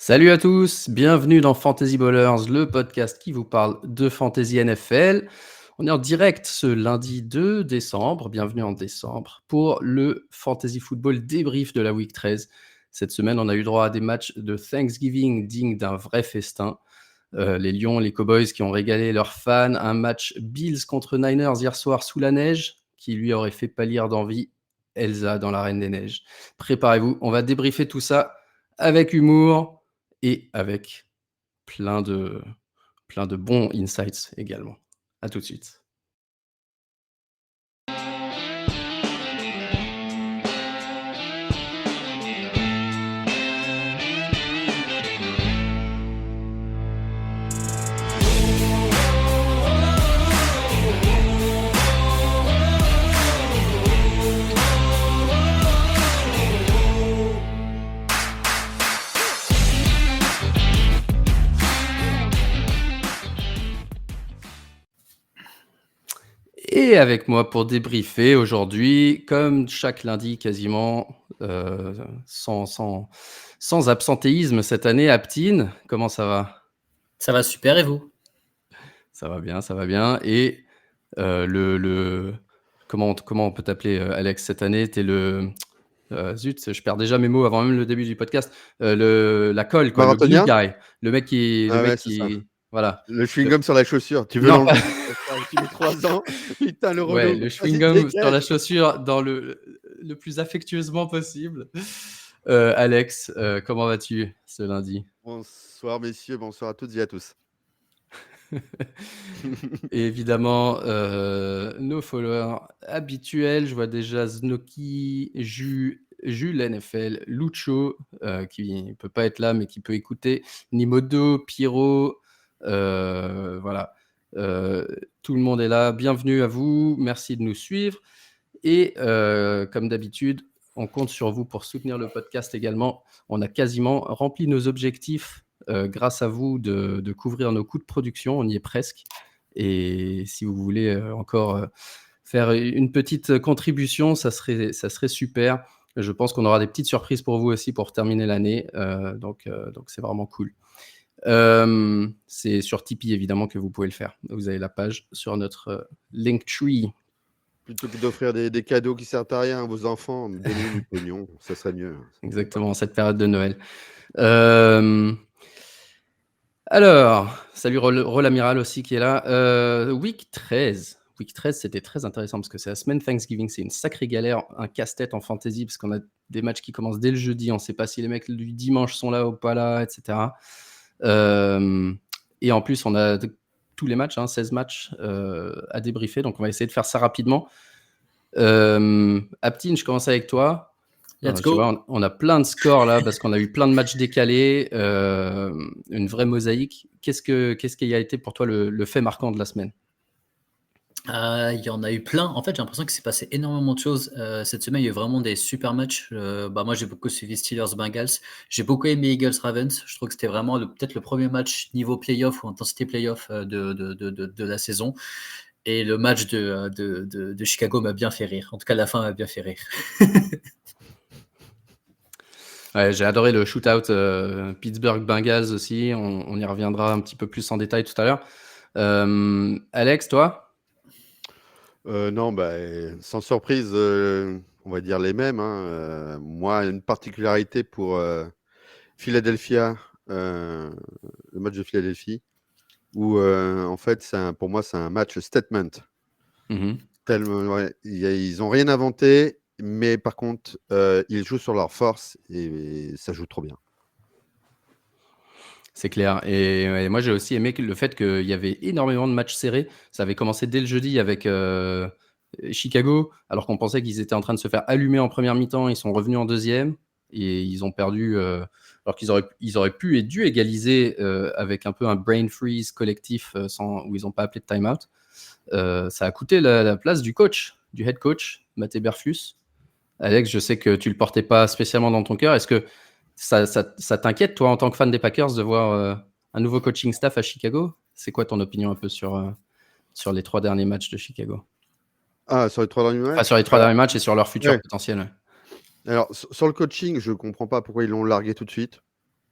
Salut à tous, bienvenue dans Fantasy Ballers, le podcast qui vous parle de Fantasy NFL. On est en direct ce lundi 2 décembre, bienvenue en décembre, pour le Fantasy Football débrief de la Week 13. Cette semaine, on a eu droit à des matchs de Thanksgiving dignes d'un vrai festin. Les Lions, les Cowboys qui ont régalé leurs fans, un match Bills contre Niners hier soir sous la neige, qui lui aurait fait pâlir d'envie Elsa dans la Reine des Neiges. Préparez-vous, on va débriefer tout ça avec humour et avec plein de bons insights également. À tout de suite. Et avec moi pour débriefer aujourd'hui, comme chaque lundi quasiment, sans absentéisme cette année, Aptine, comment ça va? Ça va super et vous? Ça va bien et comment on peut t'appeler, Alex, cette année? Tu es le zut, je perds déjà mes mots avant même le début du podcast. La colle quoi, le glue Marathonien? guy, le mec Ouais, c'est ça. voilà. Le chewing-gum sur la chaussure, tu veux Non, l'enlever? Ça fait depuis 3 ans. Putain, le ouais, relou. le Vas-y, chewing-gum sur la dégage. chaussure dans le plus affectueusement possible. Alex, comment vas-tu ce lundi? Bonsoir messieurs, bonsoir à toutes et à tous. Et évidemment, nos followers habituels, je vois déjà Znoki, Jules NFL, Lucho, qui ne peut pas être là, mais qui peut écouter, Nimodo, Pierrot, voilà. Tout le monde est là. Bienvenue à vous. Merci de nous suivre. Et comme d'habitude, on compte sur vous pour soutenir le podcast également. On a quasiment rempli nos objectifs grâce à vous de couvrir nos coûts de production. On y est presque. Et si vous voulez encore faire une petite contribution, ça serait super. Je pense qu'on aura des petites surprises pour vous aussi pour terminer l'année. Donc c'est vraiment cool. C'est sur Tipeee évidemment que vous pouvez le faire. Vous avez la page sur notre Linktree. Plutôt que d'offrir des cadeaux qui servent à rien à vos enfants, donnez du pognon, ça serait mieux. Exactement, en cette période de Noël. Alors, salut Roll Amiral aussi qui est là. Week 13. Week 13, c'était très intéressant parce que c'est la semaine Thanksgiving. C'est une sacrée galère, un casse-tête en fantasy parce qu'on a des matchs qui commencent dès le jeudi. On ne sait pas si les mecs du dimanche sont là ou pas là, etc. Et en plus, on a tous les matchs, 16 matchs à débriefer. Donc, on va essayer de faire ça rapidement. Aptine, je commence avec toi. Let's Tu go. vois, on a plein de scores là parce qu'on a eu plein de matchs décalés, une vraie mosaïque. Qu'est-ce qui a été pour toi le fait marquant de la semaine? Il y en a eu plein. En fait, j'ai l'impression qu'il s'est passé énormément de choses cette semaine. Il y a eu vraiment des super matchs. Moi, j'ai beaucoup suivi Steelers-Bengals. J'ai beaucoup aimé Eagles-Ravens. Je trouve que c'était vraiment peut-être le premier match niveau playoff ou intensité playoff de la saison. Et le match de Chicago m'a bien fait rire. En tout cas, la fin m'a bien fait rire. Ouais, j'ai adoré le shootout Pittsburgh-Bengals aussi. On y reviendra un petit peu plus en détail tout à l'heure. Alex, toi? Non, sans surprise, on va dire les mêmes. Moi, une particularité pour Philadelphia, le match de Philadelphie, où en fait, pour moi, c'est un match statement. Tellement, ouais, ils n'ont rien inventé, mais par contre, ils jouent sur leur force et ça joue trop bien. C'est clair. Et moi, j'ai aussi aimé le fait qu'il y avait énormément de matchs serrés. Ça avait commencé dès le jeudi avec Chicago, alors qu'on pensait qu'ils étaient en train de se faire allumer en première mi-temps. Ils sont revenus en deuxième et ils ont perdu, alors qu'ils auraient pu et dû égaliser avec un peu un brain freeze collectif où ils n'ont pas appelé de timeout. Ça a coûté la place du coach, du head coach, Matt Eberflus. Alex, je sais que tu le portais pas spécialement dans ton cœur. Est-ce que ça t'inquiète, toi, en tant que fan des Packers, de voir un nouveau coaching staff à Chicago? C'est quoi ton opinion un peu sur les 3 derniers matchs de Chicago? Ah, sur les 3 derniers matchs? Sur les 3 derniers matchs et sur leur futur Ouais. potentiel. Alors, sur le coaching, je ne comprends pas pourquoi ils l'ont largué tout de suite.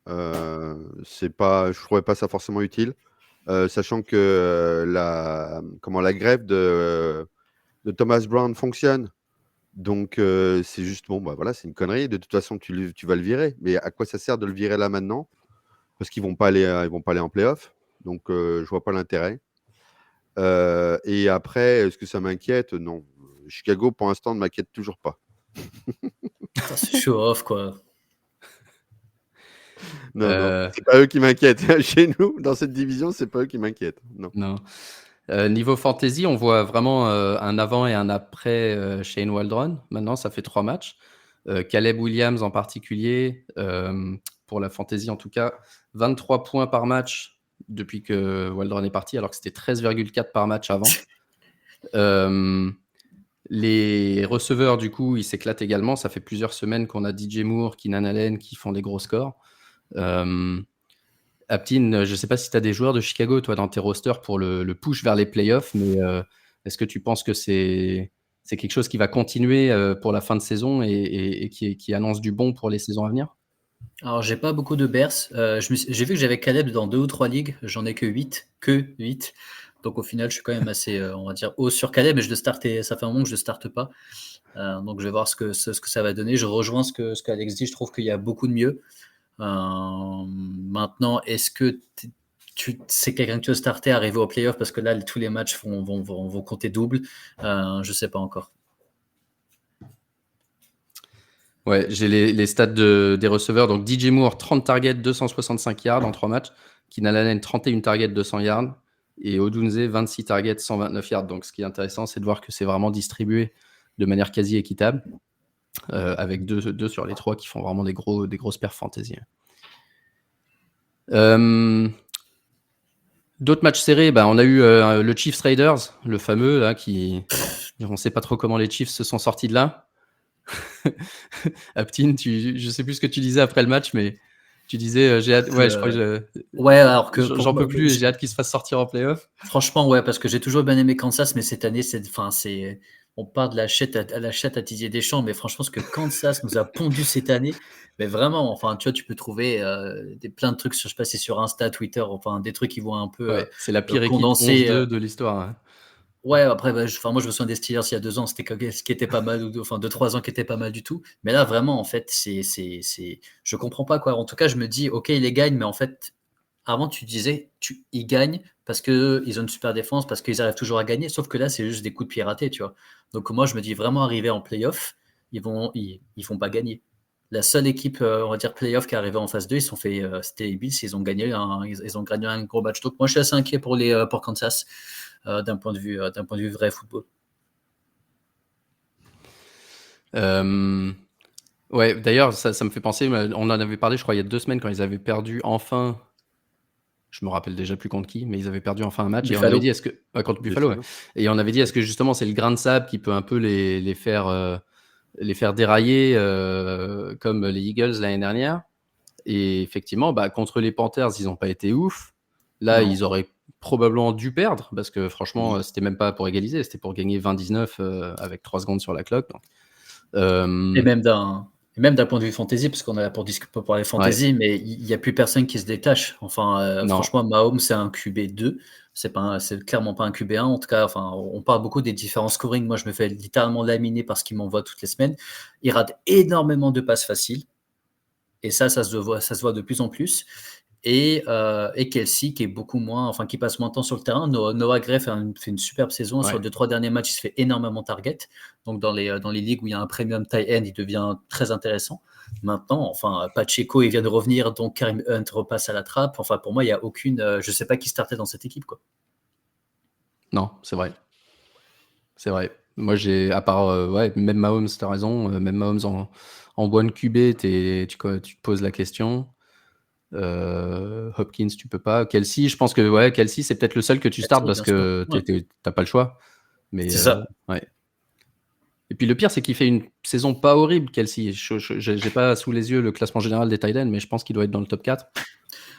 Je trouvais pas ça forcément utile, sachant que la grève de Thomas Brown fonctionne. Donc, c'est juste, bon, bah voilà, c'est une connerie. De toute façon, tu vas le virer. Mais à quoi ça sert de le virer là maintenant? Parce qu'ils vont pas aller, ils vont pas aller en playoff. Donc, je vois pas l'intérêt. Et après, est-ce que ça m'inquiète? Non. Chicago, pour l'instant, ne m'inquiète toujours pas. Putain, c'est show off, quoi. Non, non, Euh, c'est pas eux qui m'inquiètent. Chez nous, dans cette division, c'est pas eux qui m'inquiètent. Non. non. Niveau fantasy, on voit vraiment un avant et un après Shane Waldron. Maintenant, ça fait 3 matchs. Caleb Williams en particulier, pour la fantasy en tout cas, 23 points par match depuis que Waldron est parti, alors que c'était 13,4 par match avant. Les receveurs, du coup, ils s'éclatent également. Ça fait plusieurs semaines qu'on a DJ Moore, Keenan Allen qui font des gros scores. Aptin, je ne sais pas si tu as des joueurs de Chicago, toi, dans tes rosters pour le push vers les playoffs, mais est-ce que tu penses que c'est quelque chose qui va continuer pour la fin de saison et qui annonce du bon pour les saisons à venir? Alors, j'ai pas beaucoup de Bears. J'ai vu que j'avais Caleb dans 2 ou 3 ligues. J'en ai que 8. Donc, au final, je suis quand même assez, on va dire, haut sur Caleb, mais je le startais. Ça fait un moment que je le starte pas. Donc, je vais voir ce que ça va donner. Je rejoins ce qu'Alex dit. Je trouve qu'il y a beaucoup de mieux. Maintenant, est-ce que c'est quelqu'un que tu veux starter, arriver au playoff? Parce que là, tous les matchs vont compter double. Je sais pas encore. Ouais, j'ai les stats des receveurs. Donc, DJ Moore, 30 targets, 265 yards en 3 matchs. Keenan Allen, 31 targets, 200 yards. Et Odunze, 26 targets, 129 yards. Donc, ce qui est intéressant, c'est de voir que c'est vraiment distribué de manière quasi équitable, avec deux sur les 3 qui font vraiment des grosses perfs fantasy. D'autres matchs serrés, on a eu le Chiefs Raiders, le fameux, là, on ne sait pas trop comment les Chiefs se sont sortis de là. Aptin, je sais plus ce que tu disais après le match, mais tu disais j'ai hâte. Ouais, je crois que Ouais, alors que j'en peux plus et j'ai hâte qu'ils se fassent sortir en playoff. Franchement, ouais, parce que j'ai toujours bien aimé Kansas, mais cette année, on part de la chatte à Didier Deschamps, mais franchement, ce que Kansas nous a pondu cette année, mais vraiment, enfin, tu vois, tu peux trouver plein de trucs sur, je sais pas, c'est sur Insta, Twitter, enfin, des trucs qui vont un peu Ouais, c'est la pire équipe condenser. 11-2 de l'histoire. Hein. Ouais, après, moi, je me souviens des Steelers il y a 2 ans, c'était ce qui était pas mal, enfin 2-3 ans qui était pas mal du tout. Mais là, vraiment, en fait, je comprends pas quoi. En tout cas, je me dis, ok, ils les gagnent, mais en fait, avant, tu disais, ils gagnent parce qu'ils ont une super défense, parce qu'ils arrivent toujours à gagner. Sauf que là, c'est juste des coups de pied ratés, tu vois. Donc moi, je me dis vraiment arriver en playoff, ils vont pas gagner. La seule équipe, on va dire playoff qui est arrivée en phase 2, c'était les Bills, ils ont gagné un gros match. Donc moi, je suis assez inquiet pour Kansas d'un point de vue vrai football. Ouais, d'ailleurs, ça me fait penser, on en avait parlé, je crois, il y a 2 semaines quand ils avaient perdu enfin. Je me rappelle déjà plus contre qui, mais ils avaient perdu enfin un match. Buffalo. Et on avait dit contre Buffalo. Ouais. Et on avait dit est-ce que justement c'est le grain de sable qui peut un peu les faire dérailler comme les Eagles l'année dernière. Et effectivement, contre les Panthers, ils n'ont pas été ouf. Là, ils auraient probablement dû perdre parce que franchement, c'était même pas pour égaliser, c'était pour gagner 20-19 avec 3 secondes sur la cloque. Donc, Et même d'un point de vue fantasy, parce qu'on a pour parler fantasy, ouais. Mais il n'y a plus personne qui se détache. Enfin, franchement, Mahomes, c'est un QB2. C'est clairement pas un QB1. En tout cas, enfin, on parle beaucoup des différents scoring. Moi, je me fais littéralement laminer parce qu'il m'envoie toutes les semaines. Il rate énormément de passes faciles. Et ça se voit de plus en plus. Et Kelsey qui est beaucoup moins, enfin qui passe moins de temps sur le terrain. Noah Gray fait une superbe saison. Ouais. Sur les 2-3 derniers matchs, il se fait énormément target. Donc dans les ligues où il y a un premium tight end, il devient très intéressant. Maintenant, enfin Pacheco, il vient de revenir, donc Kareem Hunt repasse à la trappe. Enfin pour moi, il n'y a aucune, je sais pas qui startait dans cette équipe quoi. Non, c'est vrai. C'est vrai. Moi j'ai, à part même Mahomes, t'as raison, même Mahomes en one QB, tu te poses la question. Hopkins, tu peux pas. Kelsey, je pense que Kelsey, c'est peut-être le seul que tu startes parce que t'as pas le choix. Mais c'est ça. Ouais. Et puis le pire, c'est qu'il fait une saison pas horrible, Kelsey. J'ai pas sous les yeux le classement général des tight ends, mais je pense qu'il doit être dans le top 4.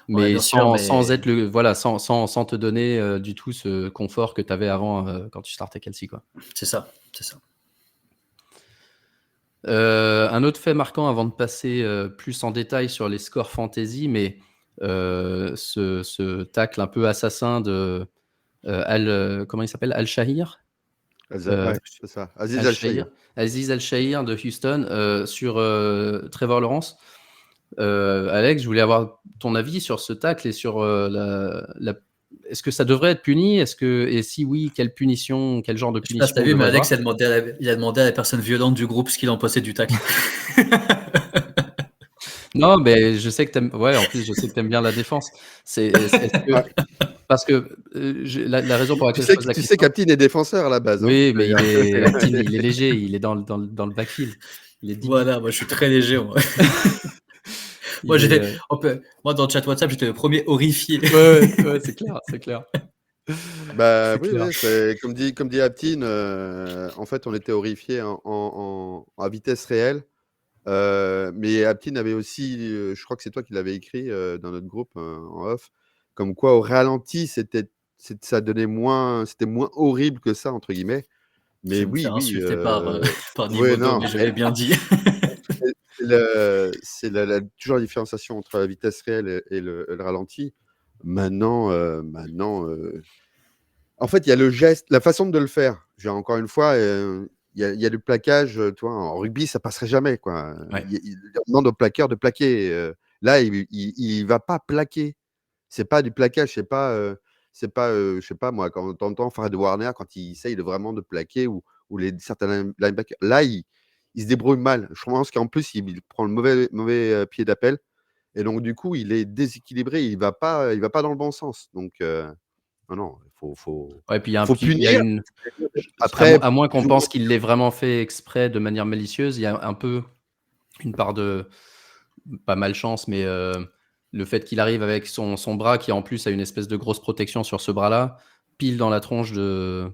Mais, sans être sans te donner du tout ce confort que tu avais avant quand tu startais Kelsey, quoi. C'est ça. Un autre fait marquant avant de passer plus en détail sur les scores fantasy, mais ce tacle un peu assassin de comment il s'appelle? Al-Shahir? Ouais, c'est ça. Aziz Al-Shahir, Al-Shahir. Aziz Al-Shahir de Houston sur Trevor Lawrence. Alex, je voulais avoir ton avis sur ce tacle et sur est-ce que ça devrait être puni? Et si oui, quelle punition, quel genre de Je sais pas si punition t'as on vu, mais devrait Alex voir? il a demandé à la personne violente du groupe ce qu'il en pensait du tacle. Non, mais je sais que t'aimes. Ouais, en plus, je sais que t'aimes bien la défense. Est-ce que Ouais. parce que la raison pour laquelle je pose la Tu sais question. qu'Aptin est défenseur à la base, hein. Oui, mais Aptin, il est léger, il est dans le backfield. Il est deep. Voilà, moi je suis très léger. Moi, Il est. moi dans le chat WhatsApp, j'étais le premier horrifié. Ouais, c'est clair, c'est clair. Bah C'est oui, clair. oui, c'est comme dit Aptin, en fait, on était horrifiés à vitesse réelle. Mais Aptin avait aussi, je crois que c'est toi qui l'avais écrit dans notre groupe en off, comme quoi au ralenti, ça donnait moins, c'était moins horrible que ça, entre guillemets. Je Mais vais me oui, faire oui, insulter par ouais, Nivodo, non, mais je l'ai bien dit. c'est toujours la différenciation entre la vitesse réelle et le ralenti. Maintenant, en fait, il y a le geste, la façon de le faire. Encore une fois, il y a le plaquage, tu vois, en rugby, ça passerait jamais, quoi. Ouais. On demande au plaqueur de plaquer. Là, il va pas plaquer. C'est pas du plaquage, je sais pas moi, quand t'entends Fred Warner, quand il essaye vraiment de plaquer ou certains linebackers, là, il se débrouille mal. Je pense qu'en plus, il prend le mauvais pied d'appel et donc du coup, il est déséquilibré, il va pas dans le bon sens. Donc non, Ouais, puis faut il y a punir. une. Après, À moins qu'on plus ou moins. pense qu'il l'ait vraiment fait exprès de manière malicieuse, il y a un peu une part de, pas malchance, mais le fait qu'il arrive avec son bras qui en plus a une espèce de grosse protection sur ce bras-là, pile dans la tronche de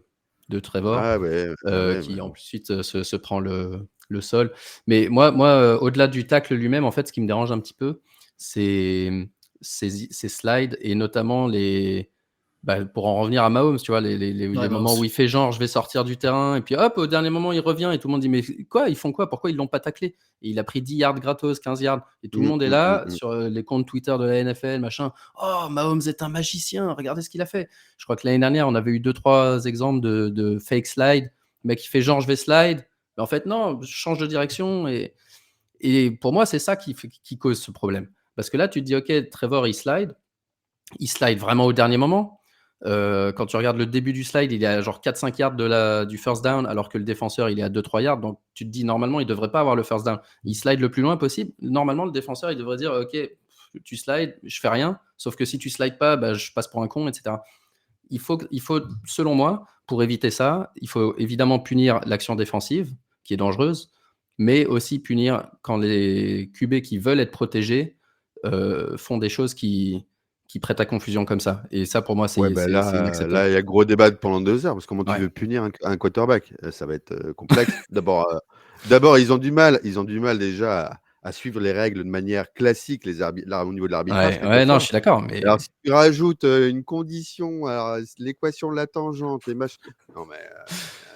Trevor, Ah ouais, mais qui bon. ensuite se prend le sol. Mais moi, au-delà du tacle lui-même, en fait, ce qui me dérange un petit peu, c'est ces slides et notamment pour en revenir à Mahomes, tu vois, Ouais, les moi moments où aussi. il fait genre, je vais sortir du terrain, et puis hop, au dernier moment, il revient, et tout le monde dit, mais quoi, ils font quoi? Pourquoi ils l'ont pas taclé? Et il a pris 10 yards gratos, 15 yards, et tout le Mmh, monde est mmh, mmh, là, mmh. sur les comptes Twitter de la NFL, machin. Oh, Mahomes est un magicien, regardez ce qu'il a fait. Je crois que l'année dernière, on avait eu 2-3 exemples de fake slide. Le mec, il fait genre, je vais slide. Mais en fait, non, je change de direction. Et pour moi, c'est ça qui cause ce problème. Parce que là, tu te dis, OK, Trevor, il slide vraiment au dernier moment. Quand tu regardes le début du slide, il est à genre 4-5 yards du first down, alors que le défenseur, il est à 2-3 yards. Donc, tu te dis, normalement, il ne devrait pas avoir le first down. Il slide le plus loin possible. Normalement, le défenseur, il devrait dire, OK, tu slides, je fais rien. Sauf que si tu slides pas, bah, je passe pour un con, etc. Il faut, selon moi, pour éviter ça, il faut évidemment punir l'action défensive, qui est dangereuse, mais aussi punir quand les QB qui veulent être protégés font des choses qui prêtent à confusion comme ça. Et ça, pour moi, Ouais, c'est inacceptable. il y a gros débat pendant 2 heures parce que comment tu Ouais. veux punir un quarterback? Ça va être, complexe. D'abord, ils ont du mal déjà à suivre les règles de manière classique, les arbit là, au niveau de l'arbitrage, Ouais, non, quelquefois. je suis d'accord, mais Alors si tu rajoutes, une condition, alors l'équation de la tangente, les mach non mais,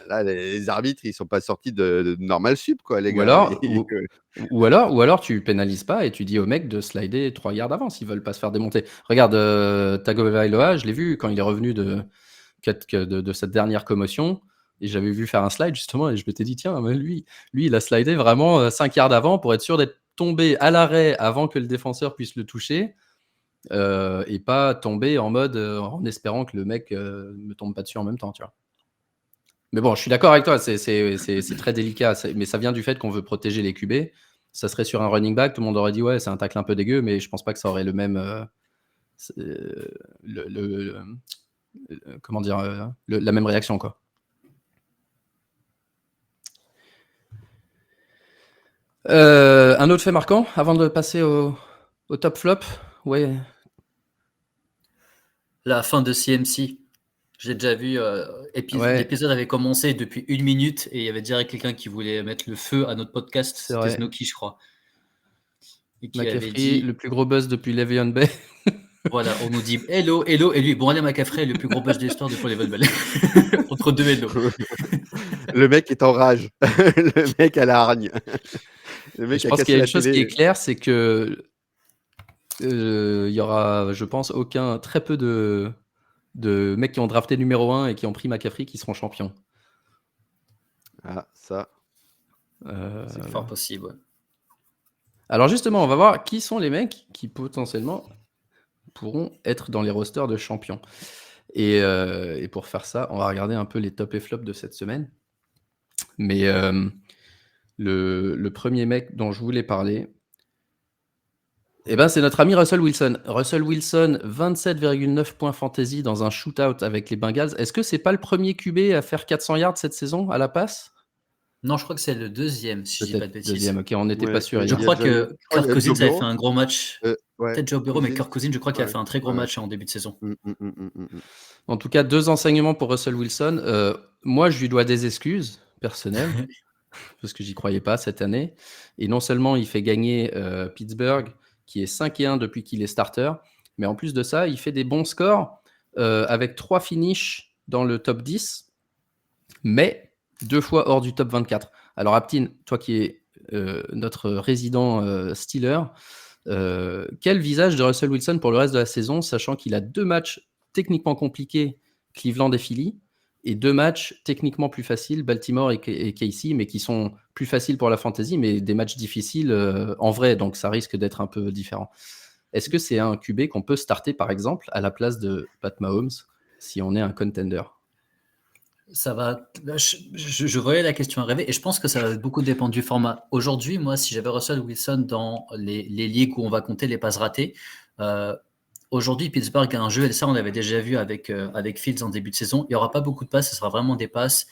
là, les arbitres, ils sont pas sortis de Normal Sup, quoi, les ou gars. alors, ou, ou alors tu pénalises pas et tu dis aux mecs de slider 3 yards avant s'ils veulent pas se faire démonter. Regarde, Tagovailoa, je l'ai vu quand il est revenu de cette dernière commotion. Et j'avais vu faire un slide justement et je m'étais dit, tiens, mais lui, il a slidé vraiment 5 yards avant pour être sûr d'être tombé à l'arrêt avant que le défenseur puisse le toucher et pas tomber en mode en espérant que le mec me tombe pas dessus en même temps, tu vois. Mais bon, je suis d'accord avec toi, c'est très délicat, mais ça vient du fait qu'on veut protéger les QB. Ça serait sur un running back, tout le monde aurait dit, ouais, c'est un tacle un peu dégueu, mais je pense pas que ça aurait le même. Comment dire, la même réaction, quoi. Un autre fait marquant, avant de passer au top flop, ouais. La fin de CMC. J'ai déjà vu, Ouais, l'épisode avait commencé depuis 1 minute et il y avait direct quelqu'un qui voulait mettre le feu à notre podcast. c'est C'était vrai. Snooki, je crois. Et qui avait McCaffrey, dit le plus gros buzz depuis Le'Veon Bell. Voilà, on nous dit hello, hello, et lui, bon, allez, McCaffrey, le plus gros buzz de l'histoire de Pro Level Ball. Entre deux hello. Le mec est en rage. Le mec a la hargne. Le Et mec je a pense qu'il y cassé a la une chose qui est télé. claire, c'est que il y aura, je pense, très peu de mecs qui ont drafté numéro 1 et qui ont pris McCaffrey qui seront champions. Ah, ça. C'est fort possible, ouais. Alors justement, on va voir qui sont les mecs qui potentiellement pourront être dans les rosters de champions. Et pour faire ça, on va regarder un peu les top et flops de cette semaine. Mais le premier mec dont je voulais parler, c'est notre ami Russell Wilson. Russell Wilson, 27,9 points fantasy dans un shootout avec les Bengals. Est-ce que c'est pas le premier QB à faire 400 yards cette saison à la passe? Non, je crois que c'est le deuxième, si je dis pas de Peut-être bêtises. deuxième, ok, on n'était pas Ouais, sûr il Je y hier. a crois déjà eu. que Je crois qu'il Kirk y a Cousins Joe avait Burrow. fait un gros match. Ouais, Peut-être Joe Burrow, mais Kirk Cousins, je crois qu'il a Ouais, fait un très gros ouais. match en début de saison. En tout cas, 2 enseignements pour Russell Wilson. Moi, je lui dois des excuses personnelles parce que j'y croyais pas cette année. Et non seulement il fait gagner Pittsburgh, qui est 5-1 depuis qu'il est starter, mais en plus de ça, il fait des bons scores avec 3 finishes dans le top 10, mais 2 fois hors du top 24. Alors Aptine, toi qui es notre résident Steeler, quel visage de Russell Wilson pour le reste de la saison, sachant qu'il a 2 matchs techniquement compliqués, Cleveland et Philly, et 2 matchs techniquement plus faciles, Baltimore et KC, mais qui sont plus faciles pour la fantasy, mais des matchs difficiles en vrai, donc ça risque d'être un peu différent. Est-ce que c'est un QB qu'on peut starter, par exemple, à la place de Pat Mahomes, si on est un contender? Ça va. Je voyais la question arriver et je pense que ça va beaucoup dépendre du format. Aujourd'hui, moi, si j'avais Russell Wilson dans les ligues où on va compter les passes ratées, aujourd'hui, Pittsburgh a un jeu, et ça, on l'avait déjà vu avec Fields en début de saison. Il n'y aura pas beaucoup de passes, ce sera vraiment des passes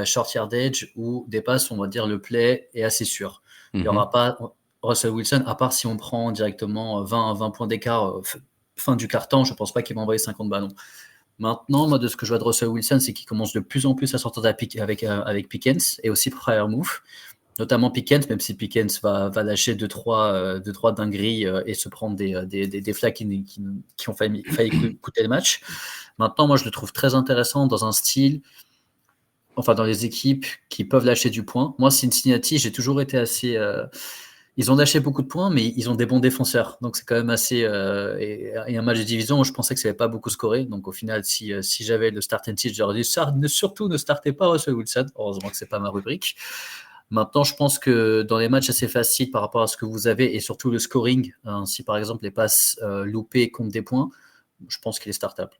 short yardage ou des passes, on va dire, le play est assez sûr. Il n'y aura pas Russell Wilson, à part si on prend directement 20 points d'écart fin du quart-temps, je ne pense pas qu'il va envoyer 50 ballons. Maintenant, moi, de ce que je vois de Russell Wilson, c'est qu'il commence de plus en plus à sortir avec Pickens et aussi Freiermuth, notamment Pickens, même si Pickens va lâcher 2-3 dingueries et se prendre des flags qui ont failli coûter le match. Maintenant, moi, je le trouve très intéressant dans un style, enfin, dans les équipes qui peuvent lâcher du point. Moi, Cincinnati, j'ai toujours été assez. Ils ont lâché beaucoup de points, mais ils ont des bons défenseurs. Donc, c'est quand même assez. Et un match de division où je pensais que ça n'allait pas beaucoup scorer. Donc, au final, si j'avais le start and sit, j'aurais dit surtout ne startez pas Russell Wilson. Heureusement que ce n'est pas ma rubrique. Maintenant, je pense que dans les matchs assez faciles par rapport à ce que vous avez et surtout le scoring, si par exemple les passes loupées comptent des points, je pense qu'il est startable.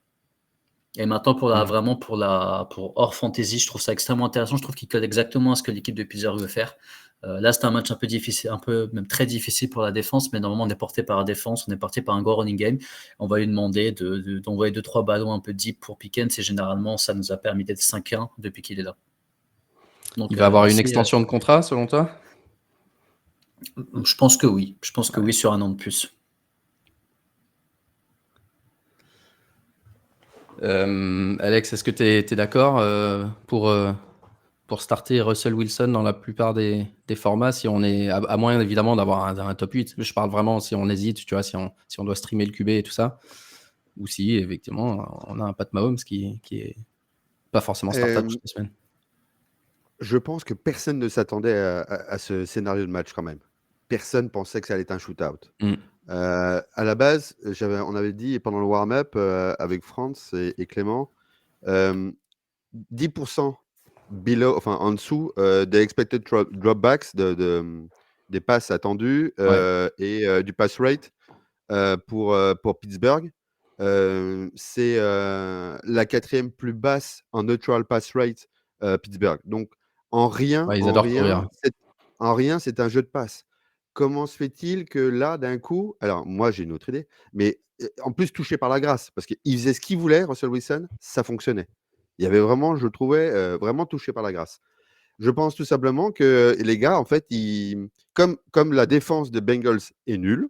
Et maintenant, pour hors fantasy, je trouve ça extrêmement intéressant. Je trouve qu'il colle exactement à ce que l'équipe de Pittsburgh veut faire. Là, c'est un match un peu difficile, un peu même très difficile pour la défense, mais normalement, on est porté par la défense, on est porté par un gros running game. On va lui demander d'envoyer 2-3 ballons un peu deep pour Pickens, et généralement, ça nous a permis d'être 5-1 depuis qu'il est là. Donc, il va avoir une extension de contrat, selon toi? Je pense que oui. Je pense que oui, sur un an de plus. Alex, est-ce que tu es d'accord pour starter Russell Wilson dans la plupart des formats, si on est à moins évidemment d'avoir un top 8? Je parle vraiment si on hésite, tu vois, si on doit streamer le QB et tout ça, ou si effectivement on a un Pat Mahomes qui est pas forcément startable toute la semaine. Je pense que personne ne s'attendait à ce scénario de match quand même. Personne pensait que ça allait être un shootout. À la base, on avait dit pendant le warm-up avec Franz et Clément, 10% en dessous des expected dropbacks, des passes attendues et du pass rate pour Pittsburgh. C'est la 4e plus basse en neutral pass rate Pittsburgh. Donc, en rien, Ils adorent courir. c'est un jeu de passe. Comment se fait-il que là, d'un coup, alors moi j'ai une autre idée, mais en plus touché par la grâce, parce qu'il faisait ce qu'il voulait, Russell Wilson, ça fonctionnait. Il y avait vraiment, je le trouvais vraiment touché par la grâce. Je pense tout simplement que les gars, en fait, comme la défense des Bengals est nulle,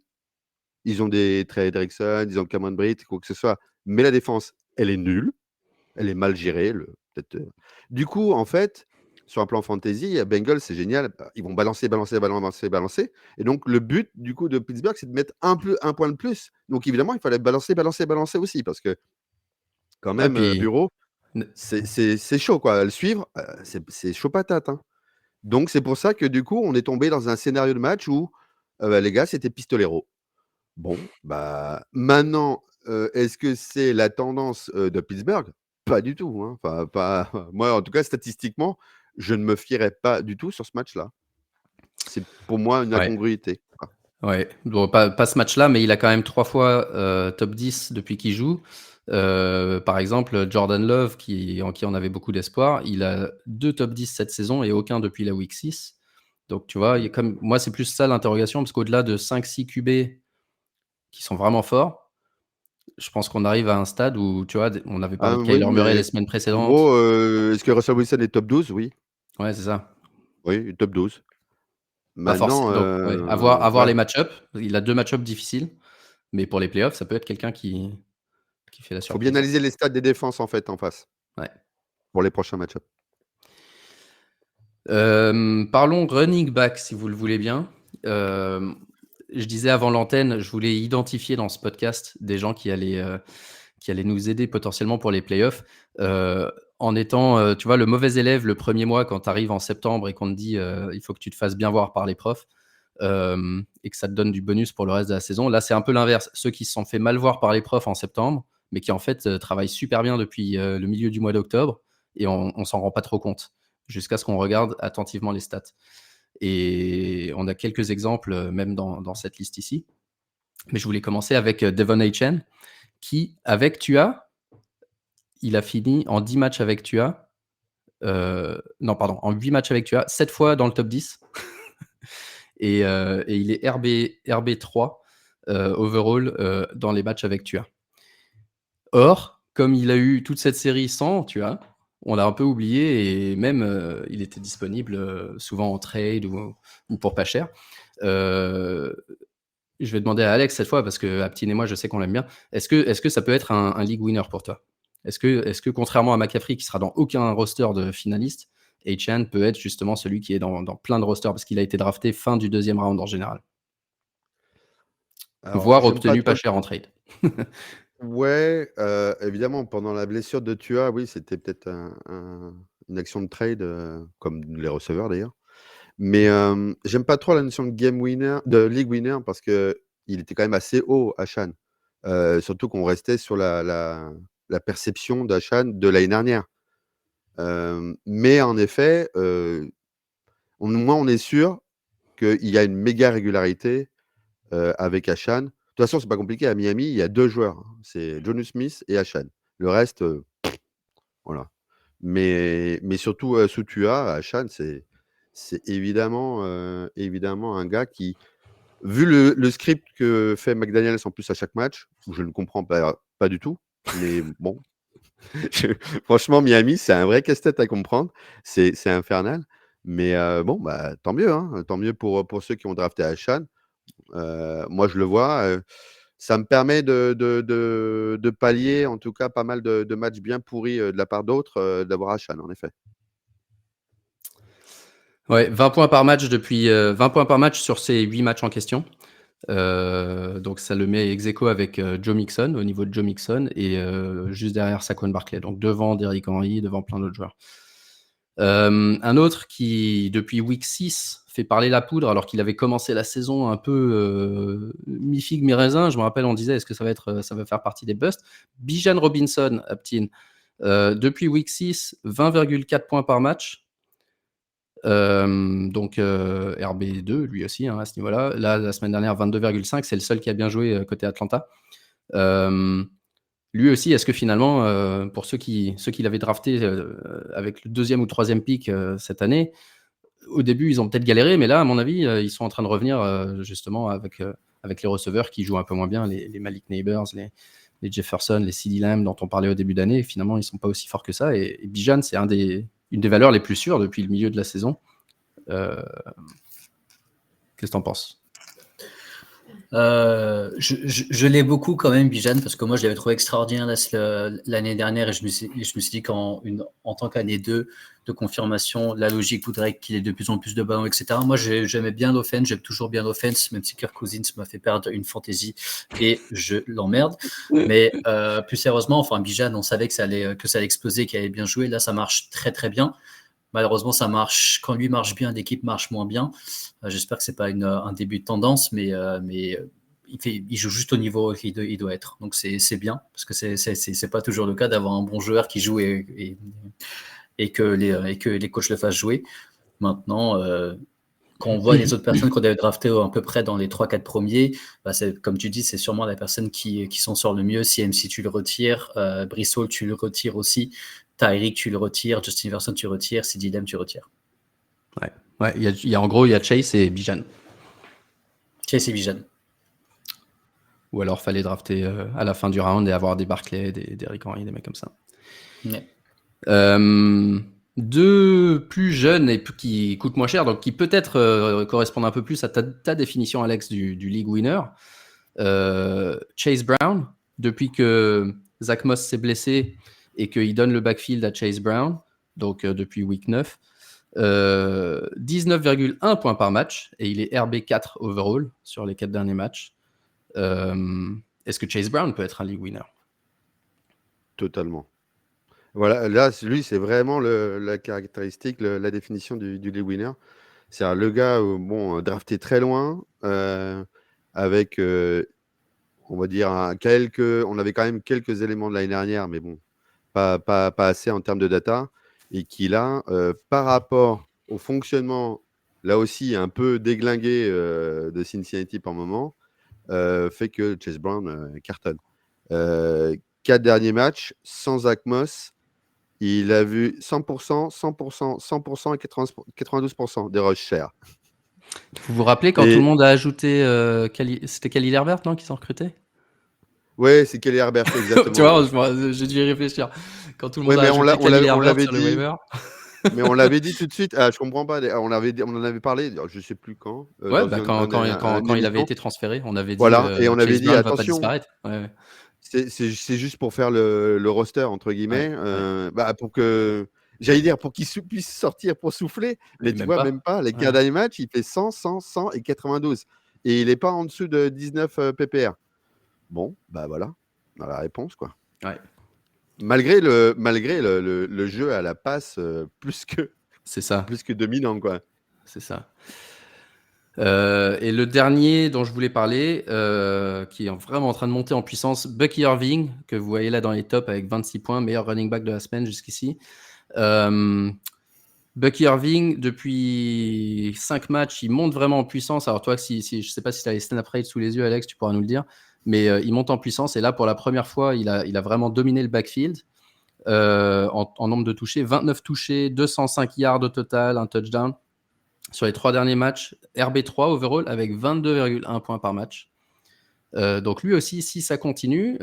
ils ont des Trey Hendrickson, ils ont Cameron Brate, quoi que ce soit, mais la défense, elle est nulle, elle est mal gérée. Du coup, en fait, sur un plan fantasy, Bengals, c'est génial. Ils vont balancer, et donc le but, du coup, de Pittsburgh, c'est de mettre un point de plus. Donc évidemment, il fallait balancer aussi parce que quand Ouais, même, puis Bureau, c'est chaud, quoi. À le suivre, c'est chaud patate, hein. Donc c'est pour ça que, du coup, on est tombé dans un scénario de match où, les gars, c'était pistolero. Bon, bah, maintenant, est-ce que c'est la tendance, de Pittsburgh? Pas du tout, hein. Enfin, pas moi, en tout cas, statistiquement, je ne me fierais pas du tout sur ce match-là. C'est pour moi une ouais, incongruité, quoi. ouais. Bon, pas ce match-là, mais il a quand même 3 fois, top 10 depuis qu'il joue. Par exemple, Jordan Love en qui on avait beaucoup d'espoir, il a 2 top 10 cette saison et aucun depuis la week 6. Donc tu vois, il y a comme moi, c'est plus ça l'interrogation parce qu'au-delà de 5-6 QB qui sont vraiment forts, je pense qu'on arrive à un stade où, tu vois, on avait parlé Ah de oui, Kyler Murray les mais semaines en gros, précédentes. est-ce que Russell Wilson est top 12? Oui. Ouais, c'est ça. Oui, top 12. Pas Maintenant, forcément. Donc ouais, à voir ouais. les match-ups. Il a 2 match-ups difficiles, mais pour les playoffs, ça peut être quelqu'un qui fait la Faut bien surprise. analyser les stats des défenses, en fait, en face, Ouais. pour les prochains match-ups. Parlons running back, si vous le voulez bien. Je disais avant l'antenne, je voulais identifier dans ce podcast des gens qui allaient nous aider potentiellement pour les playoffs, en étant, tu vois, le mauvais élève le premier mois quand tu arrives en septembre et qu'on te dit, il faut que tu te fasses bien voir par les profs, et que ça te donne du bonus pour le reste de la saison. Là, c'est un peu l'inverse. Ceux qui se sont fait mal voir par les profs en septembre, mais qui en fait travaillent super bien depuis le milieu du mois d'octobre, et on s'en rend pas trop compte jusqu'à ce qu'on regarde attentivement les stats. Et on a quelques exemples même dans cette liste ici. Mais je voulais commencer avec Devon Achane, qui, avec Tua, il a fini en 10 matchs avec Tua. Non, pardon, en 8 matchs avec Tua, 7 fois dans le top 10. Et il est RB3 overall dans les matchs avec Tua. Or, comme il a eu toute cette série sans Tua, on l'a un peu oublié et même il était disponible souvent en trade ou pour pas cher. Je vais demander à Alex cette fois parce que Aptine et moi, je sais qu'on l'aime bien. Est-ce que ça peut être un league winner pour toi? Est-ce que contrairement à McCaffrey qui sera dans aucun roster de finalistes, Achane peut être justement celui qui est dans plein de rosters parce qu'il a été drafté fin du deuxième round en général, Alors, voire j'aime pas obtenu pas trop. cher en trade. Ouais, évidemment, pendant la blessure de Tua, oui, c'était peut-être une action de trade, comme les receveurs d'ailleurs. Mais j'aime pas trop la notion de game winner, de league winner, parce que il était quand même assez haut, Achane. Surtout qu'on restait sur la perception d'Achane de l'année dernière. Mais en effet, moi, on est sûr qu'il y a une méga régularité avec Achane. De toute façon, c'est pas compliqué. À Miami, il y a 2 joueurs, hein. C'est Jonnu Smith et Achane. Le reste, voilà. Mais surtout, sous Tua, Achane, c'est évidemment un gars qui, vu le script que fait McDaniels en plus à chaque match, je ne comprends pas du tout, mais bon, je franchement, Miami, c'est un vrai casse-tête à comprendre. C'est infernal, mais bon, bah, tant mieux, hein, tant mieux pour ceux qui ont drafté Achane. Moi, je le vois, ça me permet de pallier, en tout cas, pas mal de matchs bien pourris, de la part d'autres, d'avoir Achane, en effet. Ouais, 20 points par match 20 points par match sur ces 8 matchs en question. Donc ça le met ex aequo avec Joe Mixon, au niveau de Joe Mixon, et juste derrière Saquon Barkley, donc devant Derrick Henry, devant plein d'autres joueurs. Un autre qui, depuis week 6, fait parler la poudre alors qu'il avait commencé la saison un peu mi-figue, mi-raisin. Je me rappelle, on disait, est-ce que ça va faire partie des busts? Bijan Robinson, Aptin. Depuis week 6, 20,4 points par match. Donc RB2 lui aussi, hein, à ce niveau-là. Là, la semaine dernière, 22,5, c'est le seul qui a bien joué côté Atlanta. Lui aussi, est-ce que finalement, pour ceux qui l'avaient drafté avec le 2e ou 3e pick cette année, au début, ils ont peut-être galéré, mais là, à mon avis, ils sont en train de revenir justement avec les receveurs qui jouent un peu moins bien, les Malik Neighbors, les Jefferson, les CeeDee Lamb dont on parlait au début d'année. Finalement, ils ne sont pas aussi forts que ça. Et Bijan, c'est une des valeurs les plus sûres depuis le milieu de la saison. Qu'est-ce que tu en penses? Je l'ai beaucoup quand même, Bijan, parce que moi, je l'avais trouvé extraordinaire l'année dernière et je me suis dit en tant qu'année 2 de confirmation, la logique voudrait qu'il ait de plus en plus de ballons, etc. Moi, j'aimais bien l'offense, j'aime toujours bien l'offense, même si Kirk Cousins m'a fait perdre une fantaisie et je l'emmerde. Mais plus sérieusement, enfin, Bijan, on savait que ça allait exploser, qu'il allait bien jouer. Là, ça marche très, très bien. Malheureusement, ça marche. Quand lui marche bien, l'équipe marche moins bien. J'espère que c'est pas un début de tendance, mais il joue juste au niveau qu'il il doit être. Donc c'est bien parce que c'est pas toujours le cas d'avoir un bon joueur qui joue et que les coachs le fassent jouer. Maintenant, quand on voit les autres personnes qu'on avait draftées à peu près dans les 3-4 premiers, comme tu dis, c'est sûrement les personnes qui s'en sortent le mieux. Si MC tu le retires, Brissol tu le retires aussi. Tyreek, tu le retires. Justin Jefferson, tu retires. CeeDee Lamb, tu retires. Ouais, en gros, il y a Chase et Bijan. Chase et Bijan. Ou alors, fallait drafter à la fin du round et avoir des Barclay, des Rick Henry, des mecs comme ça. Ouais. Deux plus jeunes et qui coûtent moins cher, donc qui peut-être correspondent un peu plus à ta définition, Alex, du league winner. Chase Brown, depuis que Zach Moss s'est blessé et qu'il donne le backfield à Chase Brown, donc depuis week 9, 19,1 points par match, et il est RB4 overall sur les 4 derniers matchs. Est-ce que Chase Brown peut être un league winner? Totalement. Voilà, là, lui, c'est vraiment la caractéristique, la définition du league winner. C'est le gars, drafté très loin, avec, on va dire, on avait quand même quelques éléments de l'année dernière, mais bon, pas assez en termes de data, et qui là, par rapport au fonctionnement, là aussi un peu déglingué de Cincinnati par moment, fait que Chase Brown cartonne. 4 derniers matchs, sans Zach Moss, il a vu 100%, 100%, 100% et 92% des rushs chers. Vous vous rappelez quand tout le monde a ajouté c'était Khalil Herbert, non, qu'ils ont recruté? Ouais, c'est Khalil Herbert, exactement. Tu vois, j'ai dû y réfléchir. Quand tout le monde a ajouté Khalil Herbert sur le waiver. Mais on l'avait dit tout de suite. Je comprends pas. On en avait parlé. Je sais plus quand. Ouais, quand il avait été transféré, on avait dit. Voilà, et on avait dit attention. Va pas disparaître. Ouais. C'est juste pour faire le roster entre guillemets, pour que. J'allais dire pour qu'il puisse sortir pour souffler, mais tu vois, même pas. Les 4 derniers matchs, il fait 100, 100, 100 et 92. Et il n'est pas en dessous de 19 PPR. Bon, voilà, dans la réponse, quoi. Ouais. Malgré le jeu à la passe plus que dominant, quoi. C'est ça. Et le dernier dont je voulais parler, qui est vraiment en train de monter en puissance, Bucky Irving, que vous voyez là dans les tops avec 26 points, meilleur running back de la semaine jusqu'ici. Bucky Irving, depuis 5 matchs, il monte vraiment en puissance. Alors toi, je ne sais pas si tu as les snap rates sous les yeux, Alex, tu pourras nous le dire, mais il monte en puissance. Et là, pour la première fois, il a vraiment dominé le backfield en nombre de touchés. 29 touchés, 205 yards au total, un touchdown. Sur les 3 derniers matchs, RB3 overall avec 22,1 points par match. Donc lui aussi, si ça continue,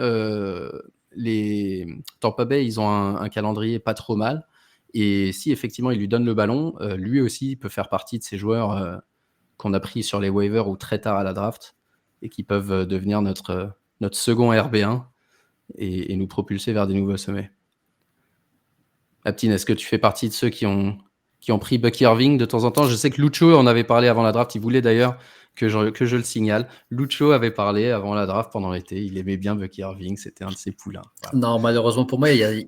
les Tampa Bay, ils ont un calendrier pas trop mal. Et si effectivement il lui donne le ballon, lui aussi peut faire partie de ces joueurs qu'on a pris sur les waivers ou très tard à la draft et qui peuvent devenir notre second RB1 et nous propulser vers des nouveaux sommets. Aptine, est-ce que tu fais partie de ceux qui ont pris Bucky Irving de temps en temps? Je sais que Lucho en avait parlé avant la draft. Il voulait d'ailleurs que je le signale. Lucho avait parlé avant la draft pendant l'été. Il aimait bien Bucky Irving. C'était un de ses poulains. Voilà. Non, malheureusement pour moi, il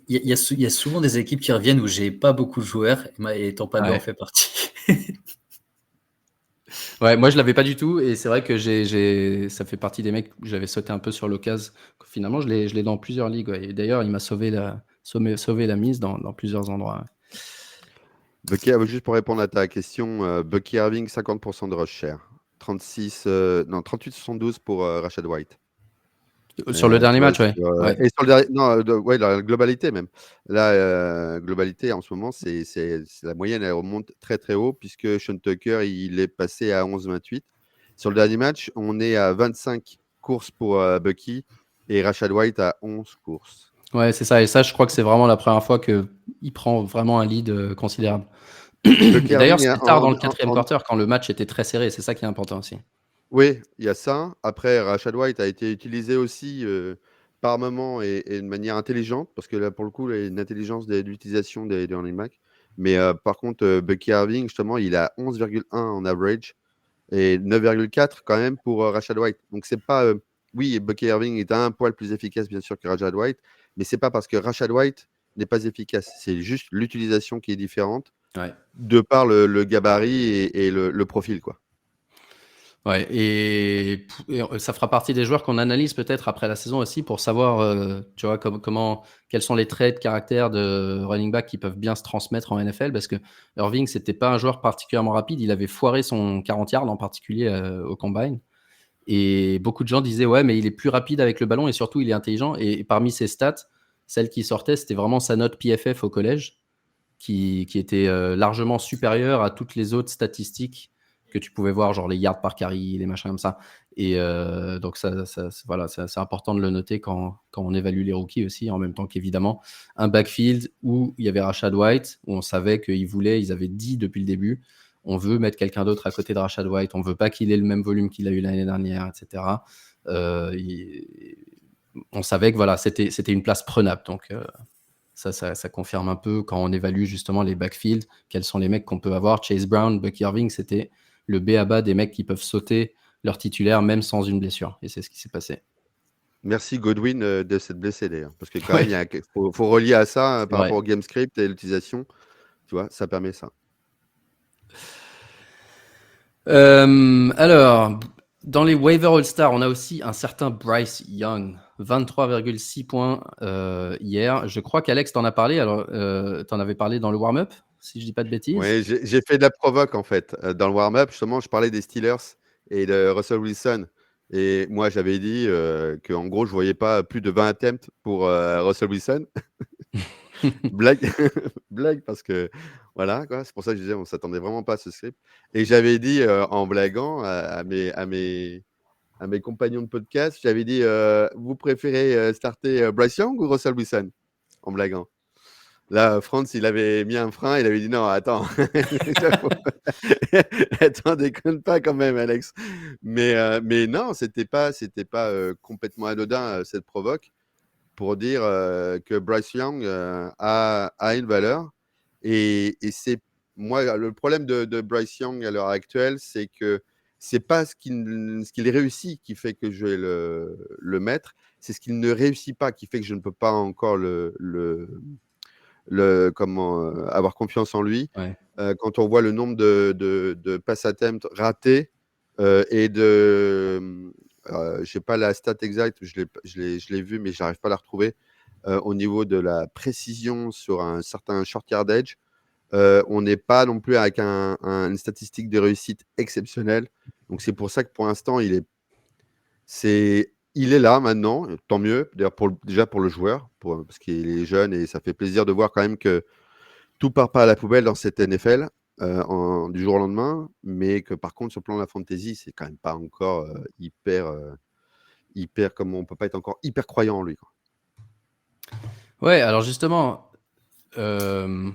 y a souvent des équipes qui reviennent où j'ai pas beaucoup de joueurs et Tampa Bay en fait partie. Ouais, moi je l'avais pas du tout et c'est vrai que ça fait partie des mecs où j'avais sauté un peu sur l'occasion. Finalement, je l'ai dans plusieurs ligues. Ouais. Et d'ailleurs, il m'a sauvé la mise dans plusieurs endroits. Bucky, juste pour répondre à ta question, Bucky Irving, 50% de rush share. 38,72 pour Rashad White. Sur le dernier match, ouais. Et sur le dernier, la globalité même. La globalité en ce moment, c'est la moyenne, elle remonte très très haut puisque Sean Tucker, il est passé à 11,28. Sur le dernier match, on est à 25 courses pour Bucky et Rashad White à 11 courses. Ouais, c'est ça. Et ça, je crois que c'est vraiment la première fois qu'il prend vraiment un lead considérable. D'ailleurs, c'était tard dans le 4e quarter quand le match était très serré. C'est ça qui est important aussi. Oui, il y a ça. Après, Rashad White a été utilisé aussi par moment et de manière intelligente, parce que là, pour le coup, il y a une intelligence d'utilisation des running backs. Mais par contre, Bucky Irving, justement, il a 11,1 en average et 9,4 quand même pour Rashad White. Donc, c'est pas. Oui, Bucky Irving est un poil plus efficace, bien sûr, que Rashad White, mais c'est pas parce que Rashad White n'est pas efficace. C'est juste l'utilisation qui est différente Ouais. de par le gabarit et le profil, quoi. Ouais, et ça fera partie des joueurs qu'on analyse peut-être après la saison aussi pour savoir, tu vois, quels sont les traits de caractère de running back qui peuvent bien se transmettre en NFL. Parce que Irving, c'était pas un joueur particulièrement rapide. Il avait foiré son 40 yards en particulier au combine. Et beaucoup de gens disaient, ouais, mais il est plus rapide avec le ballon et surtout, il est intelligent. Et parmi ses stats, celle qui sortait, c'était vraiment sa note PFF au collège qui était largement supérieur à toutes les autres statistiques que tu pouvais voir, genre les yards par carry, les machins comme ça. Et donc, voilà, c'est important de le noter quand on évalue les rookies aussi, en même temps qu'évidemment, un backfield où il y avait Rashad White, où on savait ils avaient dit depuis le début, on veut mettre quelqu'un d'autre à côté de Rashad White, on ne veut pas qu'il ait le même volume qu'il a eu l'année dernière, etc. On savait que voilà, c'était une place prenable. Donc, ça confirme un peu quand on évalue justement les backfields, quels sont les mecs qu'on peut avoir. Chase Brown, Bucky Irving, c'était le b.a.-ba des mecs qui peuvent sauter leur titulaire même sans une blessure. Et c'est ce qui s'est passé. Merci Godwin de s'être blessé d'ailleurs. Parce que quand Ouais, même, faut relier à ça c'est par vrai. rapport au game script et l'utilisation. Tu vois, ça permet ça. Alors, dans les waiver All-Star, on a aussi un certain Bryce Young, 23,6 points hier. Je crois qu'Alex t'en a parlé. Alors, t'en avais parlé dans le warm-up, si je dis pas de bêtises. Ouais, j'ai fait de la provoque en fait. Dans le warm-up, justement, je parlais des Steelers et de Russell Wilson. Et moi, j'avais dit qu'en gros, je voyais pas plus de 20 attempts pour Russell Wilson. Blague, blague parce que voilà, quoi. C'est pour ça que je disais, on s'attendait vraiment pas à ce script. Et j'avais dit en blaguant à mes compagnons de podcast, j'avais dit vous préférez starter Bryce Young ou Russell Wilson en blaguant. Là, Franz, il avait mis un frein, il avait dit non, attends, attends, déconne pas quand même, Alex. Mais non, c'était pas complètement anodin cette provoque pour dire que Bryce Young a une valeur. Et c'est moi le problème de Bryce Young à l'heure actuelle, c'est que c'est pas ce qu'il réussit qui fait que je vais le mettre, c'est ce qu'il ne réussit pas qui fait que je ne peux pas encore avoir confiance en lui. Ouais. Quand on voit le nombre de pass attempts ratés et je n'ai pas la stat exacte, je l'ai vu, mais je n'arrive pas à la retrouver. Au niveau de la précision sur un certain short yardage, on n'est pas non plus avec une statistique de réussite exceptionnelle. Donc c'est pour ça que pour l'instant, il est là maintenant, tant mieux. D'ailleurs, déjà pour le joueur, parce qu'il est jeune et ça fait plaisir de voir quand même que tout part pas à la poubelle dans cette NFL du jour au lendemain, mais que par contre, sur le plan de la fantasy, c'est quand même pas encore hyper, comme on peut pas être encore hyper croyant en lui, quoi. Ouais, alors justement, je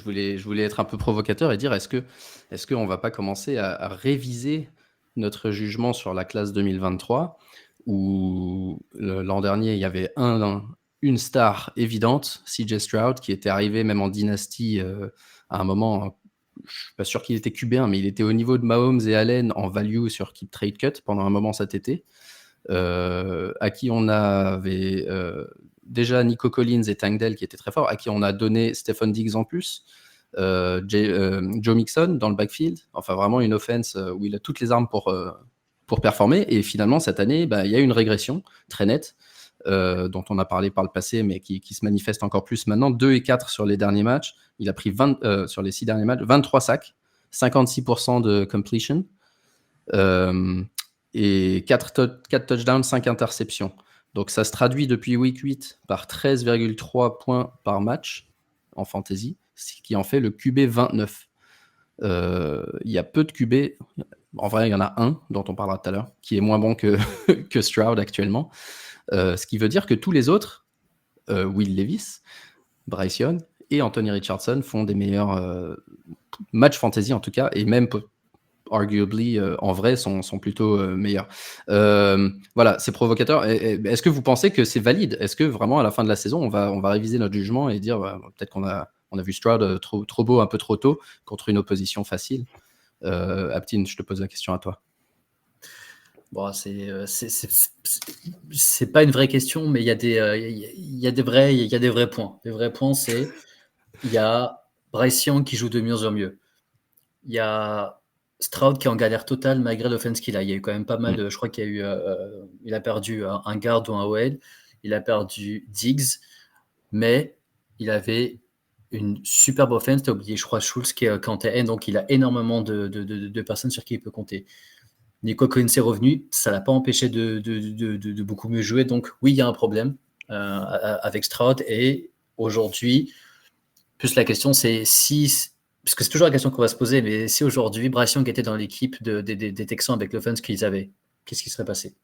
voulais être un peu provocateur et dire est-ce qu'on va pas commencer à réviser notre jugement sur la classe 2023 où l'an dernier, il y avait une star évidente, CJ Stroud, qui était arrivé même en dynastie à un moment, je suis pas sûr qu'il était QB1, mais il était au niveau de Mahomes et Allen en value sur Keep Trade Cut pendant un moment cet été. À qui on avait déjà Nico Collins et Tank Dell qui étaient très forts, à qui on a donné Stephen Diggs en plus, Joe Mixon dans le backfield, enfin vraiment une offense où il a toutes les armes pour performer. Et finalement, cette année, il y a une régression très nette, dont on a parlé par le passé, mais qui se manifeste encore plus maintenant. 2 et 4 sur les derniers matchs. Il a pris sur les 6 derniers matchs, 23 sacs, 56% de completion. Et 4 touchdowns, 5 interceptions. Donc ça se traduit depuis week 8 par 13,3 points par match en fantasy, ce qui en fait le QB 29. Il y a peu de QB, en vrai il y en a un dont on parlera tout à l'heure, qui est moins bon que, que Stroud actuellement. Ce qui veut dire que tous les autres, Will Levis, Bryce Young et Anthony Richardson font des meilleurs matchs fantasy en tout cas, et même arguably, en vrai, sont plutôt meilleurs. Voilà, c'est provocateur. Est-ce que vous pensez que c'est valide? Est-ce que vraiment, à la fin de la saison, on va réviser notre jugement et dire peut-être qu'on a vu Stroud trop beau un peu trop tôt contre une opposition facile? Aptine, je te pose la question à toi. Bon, c'est pas une vraie question, mais il y a des vrais points. Les vrais points, c'est il y a Bryce Young qui joue de mieux en mieux. Il y a Stroud qui est en galère totale malgré l'offense qu'il a. Il y a eu quand même pas mal. Je crois qu'il y a eu, il a perdu un guard ou un OL. Il a perdu Diggs, mais il avait une superbe offense. T'as oublié, je crois, Schultz qui est en TN, donc il a énormément de personnes sur qui il peut compter. Nico Collins est revenu, ça l'a pas empêché de beaucoup mieux jouer. Donc oui, il y a un problème avec Stroud. Et aujourd'hui, plus la question, c'est si, parce que c'est toujours la question qu'on va se poser, mais si aujourd'hui Bryce Young était dans l'équipe des Texans avec l'offense qu'ils avaient, qu'est-ce qui serait passé?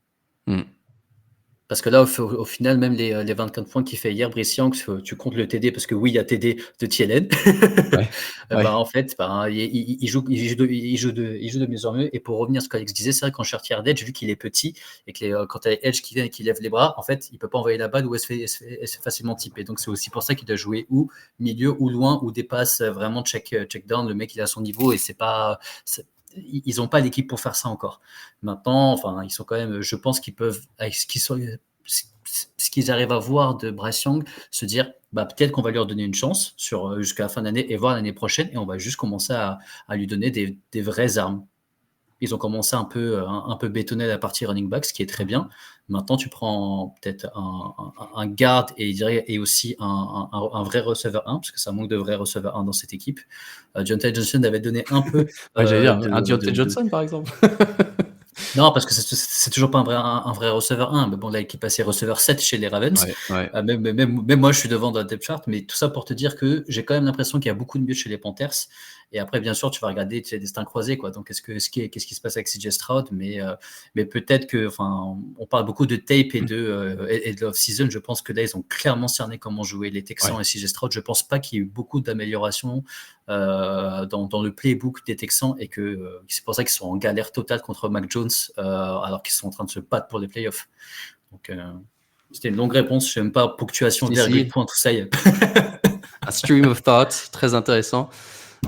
Parce que là, au final, même les 24 points qu'il fait hier, Bryce Young, tu comptes le TD, parce que oui, il y a TD de TLN. Ouais. En fait, il joue de mieux en mieux. Et pour revenir à ce qu'Alex disait, c'est vrai, quand je suis Edge, vu qu'il est petit, et que quand tu as Edge qui vient et qui lève les bras, en fait, il peut pas envoyer la balle ou elle se fait facilement typer. Donc c'est aussi pour ça qu'il doit jouer ou milieu ou loin, ou des passes vraiment check down. Le mec, il a son niveau, et ils n'ont pas l'équipe pour faire ça encore. Maintenant, ils sont quand même, je pense qu'ils peuvent, avec ce qu'ils arrivent à voir de Bryce Young, se dire peut-être qu'on va lui redonner une chance jusqu'à la fin d'année et voir l'année prochaine, et on va juste commencer à lui donner des vraies armes. Ils ont commencé un peu bétonner la partie running back, ce qui est très bien. Maintenant, tu prends peut-être un guard et aussi un vrai receveur 1, parce que ça manque de vrais receveurs 1 dans cette équipe. Jonathan Johnson avait donné un peu... j'allais dire un Jonathan Johnson, par exemple. Non, parce que c'est toujours pas un vrai receveur 1. Mais bon, là, il est passé receveur 7 chez les Ravens. Ouais. Même moi, je suis devant dans la depth chart. Mais tout ça pour te dire que j'ai quand même l'impression qu'il y a beaucoup de mieux chez les Panthers. Et après, bien sûr, tu vas regarder les destins croisés, quoi. Donc, qu'est-ce qui se passe avec CJ Stroud? Mais peut-être que, on parle beaucoup de tape et de l'off-season. Je pense que là, ils ont clairement cerné comment jouer les Texans et CJ Stroud. Je pense pas qu'il y ait eu beaucoup d'amélioration dans le playbook des Texans, et que c'est pour ça qu'ils sont en galère totale contre Mac Jones, alors qu'ils sont en train de se battre pour les playoffs. Donc, c'était une longue réponse. Je sais même pas, ponctuation, virgule, point, tout ça. Un stream of thought, très intéressant.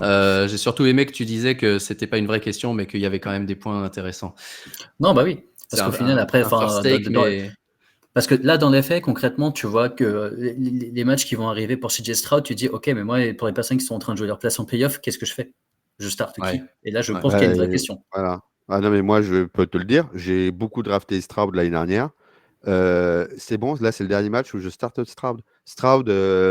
J'ai surtout aimé que tu disais que c'était pas une vraie question, mais qu'il y avait quand même des points intéressants. Non, oui. Parce qu'au final, après, parce que là, dans les faits, concrètement, tu vois que les matchs qui vont arriver pour CJ Stroud, tu dis, ok, mais moi, pour les personnes qui sont en train de jouer leur place en playoff, qu'est-ce que je fais? Je starte qui? Et là, je pense qu'il y a une vraie question. Voilà. Ah non, mais moi, je peux te le dire, j'ai beaucoup drafté Stroud l'année dernière. C'est bon, là, c'est le dernier match où je starte Stroud. Stroud,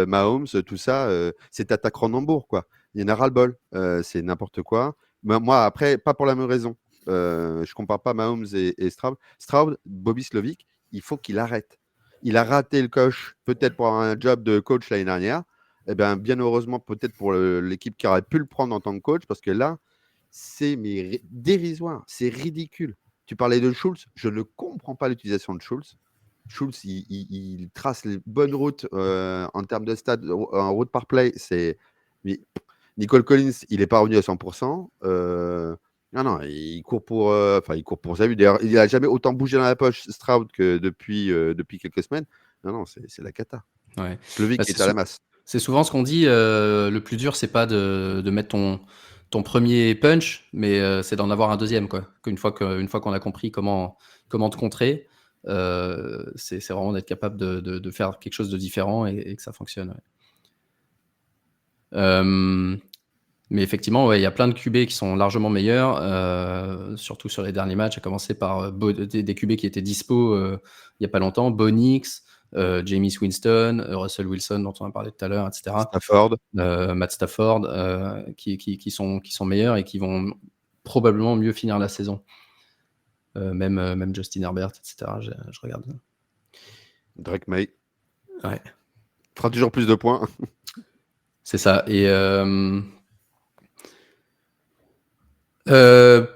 Mahomes, tout ça, c'est attaque Cronenbourg, quoi. Il y en a ras-le-bol. C'est n'importe quoi. Mais moi, après, pas pour la même raison. Je compare pas Mahomes et Stroud. Stroud, Bobby Slovic, il faut qu'il arrête. Il a raté le coach, peut-être pour un job de coach l'année dernière. Eh bien heureusement, peut-être pour l'équipe qui aurait pu le prendre en tant que coach, parce que là, c'est dérisoire, c'est ridicule. Tu parlais de Schultz, je ne comprends pas l'utilisation de Schultz. Schultz, il trace les bonnes routes en termes de stats, en route par play. Mais Nicole Collins, il n'est pas revenu à 100%. Non, il court pour sa vie. D'ailleurs, il n'a jamais autant bougé dans la poche, Stroud, que depuis quelques semaines. Non, c'est la cata. Ouais. Slovic est à la masse. C'est souvent ce qu'on dit, le plus dur, c'est pas de mettre ton premier punch, mais c'est d'en avoir un deuxième, quoi. Une fois qu'on a compris comment te contrer, c'est vraiment d'être capable de faire quelque chose de différent et que ça fonctionne. Mais effectivement, il y a plein de QB qui sont largement meilleurs, surtout sur les derniers matchs, à commencer par des QB qui étaient dispo il n'y a pas longtemps, Bo Nix, Jameis Winston, Russell Wilson dont on a parlé tout à l'heure, etc. Matt Stafford, qui sont meilleurs et qui vont probablement mieux finir la saison. Même Justin Herbert, etc. Je regarde. Drake May. Ouais. Fera toujours plus de points. C'est ça. Et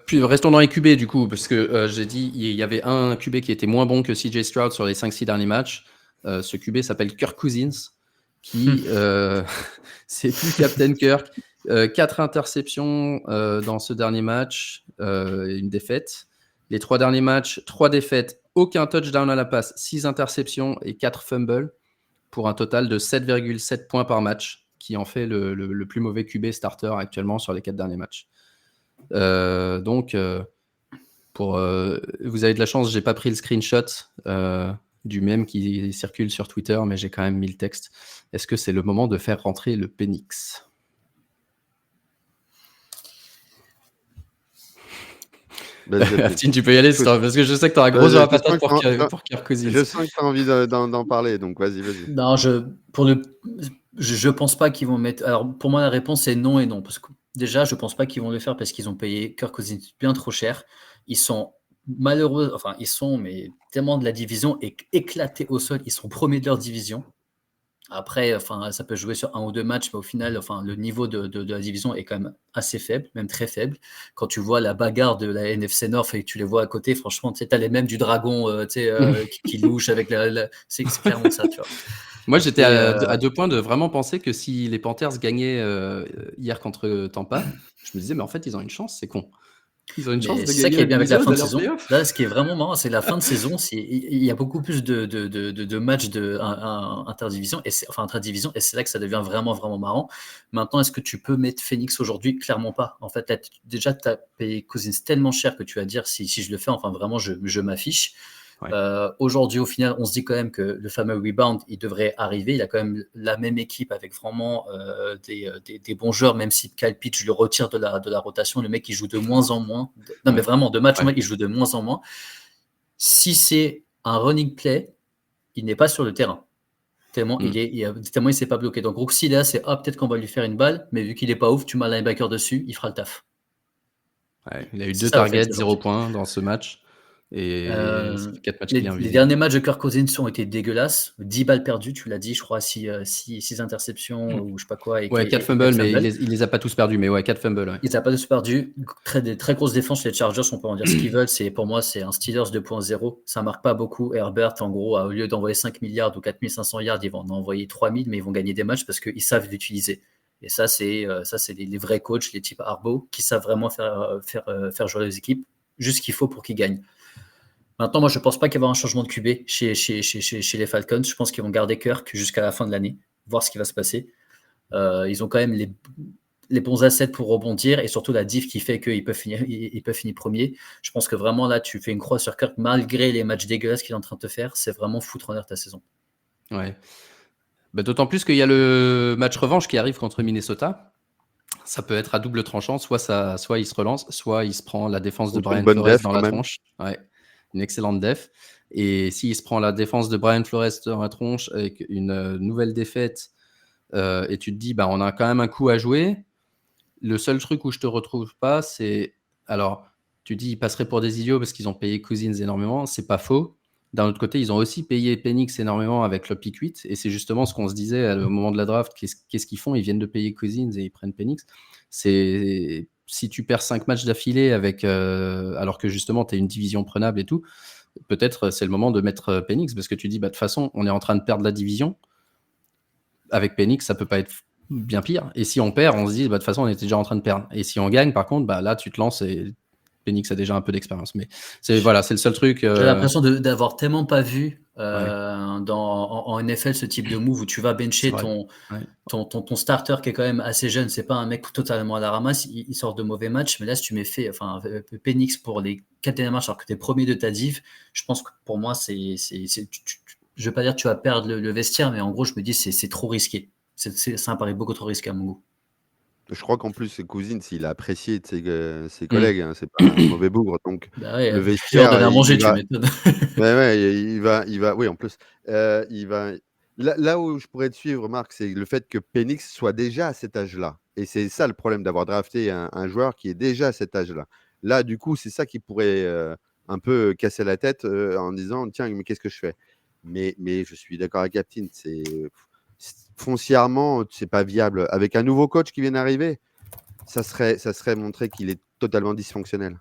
puis restons dans les QB du coup, parce que j'ai dit il y avait un QB qui était moins bon que CJ Stroud sur les 5-6 derniers matchs. Ce QB s'appelle Kirk Cousins, qui c'est plus Captain Kirk. 4 interceptions dans ce dernier match, une défaite. Les 3 derniers matchs, 3 défaites, aucun touchdown à la passe, 6 interceptions et 4 fumbles pour un total de 7,7 points par match, qui en fait le plus mauvais QB starter actuellement sur les 4 derniers matchs. Donc, vous avez de la chance, j'ai pas pris le screenshot du mème qui circule sur Twitter, mais j'ai quand même mis le texte. Est-ce que c'est le moment de faire rentrer le Penix? Aftine, tu peux y aller, parce que je sais que tu auras gros sur la patate pour Kirk Cousins. Je sens que tu as envie d'en parler, donc vas-y. Non, je pense pas qu'ils vont mettre. Alors, pour moi, la réponse est non et non. Parce que déjà, je pense pas qu'ils vont le faire parce qu'ils ont payé Kirk Cousins bien trop cher. Ils sont malheureux, enfin, ils sont mais tellement de la division éclatés au sol. Ils sont premiers de leur division. Après, enfin, ça peut jouer sur 1 ou 2 matchs, mais au final, enfin, le niveau de la division est quand même assez faible, même très faible. Quand tu vois la bagarre de la NFC North et que tu les vois à côté, franchement, tu sais, t'as les mêmes du dragon, qui louche avec c'est clairement ça, tu vois. Moi, j'étais à 2 points de vraiment penser que si les Panthers gagnaient hier contre Tampa, je me disais, mais en fait, ils ont une chance, c'est con. Ils ont une chance de C'est ça gagner qui est bien avec la fin de d'aller en saison. playoff. Là, ce qui est vraiment marrant, c'est la fin de saison. Il y a beaucoup plus de matchs interdivision, intradivision, et c'est là que ça devient vraiment, vraiment marrant. Maintenant, est-ce que tu peux mettre Phoenix aujourd'hui? Clairement pas. En fait, là, déjà, tu as payé Cousins tellement cher que tu vas dire si je le fais, enfin, vraiment, je m'affiche. Ouais. Aujourd'hui, au final, on se dit quand même que le fameux rebound, il devrait arriver. Il a quand même la même équipe avec vraiment des bons joueurs, même si Kyle Pitts, je le retire de la rotation. Le mec, il joue de moins en moins. Non, mais vraiment, de match en match, il joue de moins en moins. Si c'est un running play, il n'est pas sur le terrain. Tellement il s'est pas bloqué. Donc, Rooksy, là, c'est peut-être qu'on va lui faire une balle, mais vu qu'il est pas ouf, tu mets un linebacker dessus, il fera le taf. Ouais, il a eu 2 targets, 0 points dans ce match. Et 4 matchs qu'il est invisible. Les derniers matchs de Kirk Cousins ont été dégueulasses. 10 balles perdues, tu l'as dit, je crois, 6 interceptions ou je sais pas quoi. Et 4 fumbles, mais il les a pas tous perdus, mais 4 fumbles. Ouais. Il les a pas tous perdus. Très grosse défense, les Chargers, on peut en dire ce qu'ils veulent. Pour moi, c'est un Steelers 2.0. Ça marque pas beaucoup. Herbert, en gros, au lieu d'envoyer 5 milliards ou 4500 yards, ils vont en envoyer 3000, mais ils vont gagner des matchs parce qu'ils savent l'utiliser. Et ça, c'est les vrais coachs, les types Harbaugh, qui savent vraiment faire jouer les équipes, juste ce qu'il faut pour qu'ils gagnent. Maintenant, moi, je ne pense pas qu'il va y avoir un changement de QB chez les Falcons. Je pense qu'ils vont garder Kirk jusqu'à la fin de l'année, voir ce qui va se passer. Ils ont quand même les bons assets pour rebondir et surtout la diff qui fait qu'ils peuvent finir premier. Je pense que vraiment, là, tu fais une croix sur Kirk malgré les matchs dégueulasses qu'il est en train de te faire. C'est vraiment foutre en l'air ta saison. Ouais. D'autant plus qu'il y a le match revanche qui arrive contre Minnesota. Ça peut être à double tranchant. Soit il se relance, soit il se prend la défense de Brian Flores dans la tronche. Ouais. Une excellente def. Et s'il se prend la défense de Brian Flores dans la tronche avec une nouvelle défaite, et tu te dis, on a quand même un coup à jouer. Le seul truc où je te retrouve pas, c'est... Alors, tu dis, ils passeraient pour des idiots parce qu'ils ont payé Cousins énormément. C'est pas faux. D'un autre côté, ils ont aussi payé Penix énormément avec le pick 8. Et c'est justement ce qu'on se disait au moment de la draft. Qu'est-ce qu'ils font? Ils viennent de payer Cousins et ils prennent Penix. Si tu perds 5 matchs d'affilée alors que justement, tu es une division prenable et tout, peut-être c'est le moment de mettre Penix parce que tu dis, de toute façon, on est en train de perdre la division. Avec Penix, ça peut pas être bien pire. Et si on perd, on se dit, de toute façon, on était déjà en train de perdre. Et si on gagne, par contre, là, tu te lances et Penix a déjà un peu d'expérience. Mais c'est le seul truc. J'ai l'impression d'avoir tellement pas vu en NFL ce type de move où tu vas bencher ton starter qui est quand même assez jeune. C'est pas un mec totalement à la ramasse. Il sort de mauvais matchs. Mais là, si tu mets Penix pour les 4 derniers matchs alors que tu es premier de ta div, je pense que pour moi, je vais pas dire que tu vas perdre le vestiaire, mais en gros, je me dis c'est trop risqué. Ça me paraît beaucoup trop risqué à mon goût. Je crois qu'en plus, ses cousines, s'il a apprécié de ses collègues, c'est pas un mauvais bougre. Donc, le vestiaire. À manger, tu m'étonnes. Il va. Oui, en plus, il va. Là où je pourrais te suivre, Marc, c'est le fait que Penix soit déjà à cet âge-là. Et c'est ça le problème d'avoir drafté un joueur qui est déjà à cet âge-là. Là, du coup, c'est ça qui pourrait un peu casser la tête en disant tiens, mais qu'est-ce que je fais? Mais je suis d'accord avec Captain, foncièrement, c'est pas viable. Avec un nouveau coach qui vient d'arriver, ça serait montrer qu'il est totalement dysfonctionnel.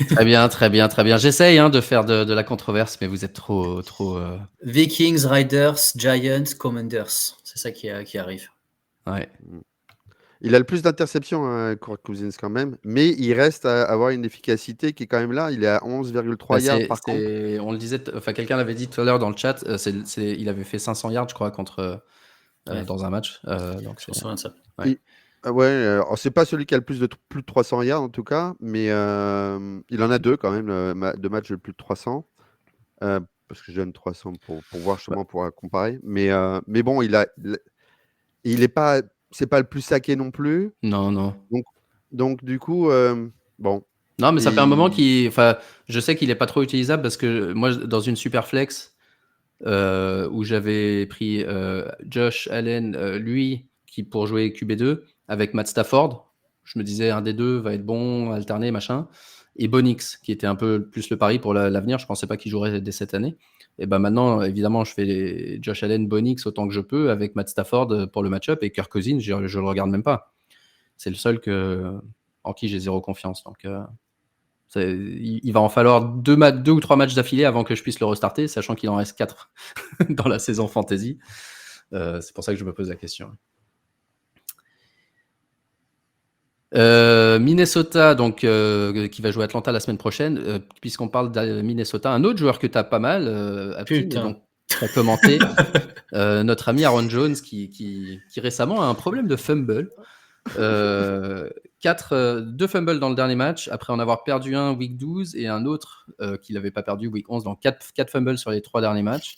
Très bien, très bien, très bien. J'essaye de faire de la controverse, mais vous êtes trop. Vikings, Riders, Giants, Commanders. C'est ça qui arrive. Ouais. Il a le plus d'interceptions, hein, Kirk Cousins quand même, mais il reste à avoir une efficacité qui est quand même là. Il est à 11,3 Bah, yards par contre. on le disait, enfin quelqu'un l'avait dit tout à l'heure dans le chat, il avait fait 500 yards, je crois, contre Ouais. dans un match. Donc Je me souviens de ça. Ouais. Ouais, alors c'est pas celui qui a le plus de plus de 300 yards en tout cas, mais il en a 2 quand même, de matchs de plus de 300. Parce que je donne 300 pour voir justement pour comparer. Mais bon, il est pas, c'est pas le plus saqué non plus. Non, non. Donc du coup, bon. Non, mais ça fait un moment il- enfin, je sais qu'il est pas trop utilisable parce que moi, dans une super flex où j'avais pris Josh Allen, lui, qui pour jouer QB2 avec Matt Stafford, je me disais un des deux va être bon, alterner, machin, et Bonix, qui était un peu plus le pari pour l'avenir. Je pensais pas qu'il jouerait dès cette année. Et ben maintenant, évidemment, je fais Josh Allen, Bonix autant que je peux avec Matt Stafford pour le match-up, et Kirk Cousins, je le regarde même pas. C'est le seul en qui j'ai zéro confiance. Donc, il va en falloir 2 ou 3 matchs d'affilée avant que je puisse le restarter, sachant qu'il en reste 4 dans la saison fantasy. C'est pour ça que je me pose la question. Minnesota, donc, qui va jouer Atlanta la semaine prochaine. Puisqu'on parle de Minnesota, un autre joueur que tu as pas mal, Aptin, et donc tu as commenté, notre ami Aaron Jones, qui récemment a un problème de fumble. 2 fumbles dans le dernier match, après en avoir perdu un week 12 et un autre qu'il n'avait pas perdu week 11, donc 4 fumbles sur les 3 derniers matchs.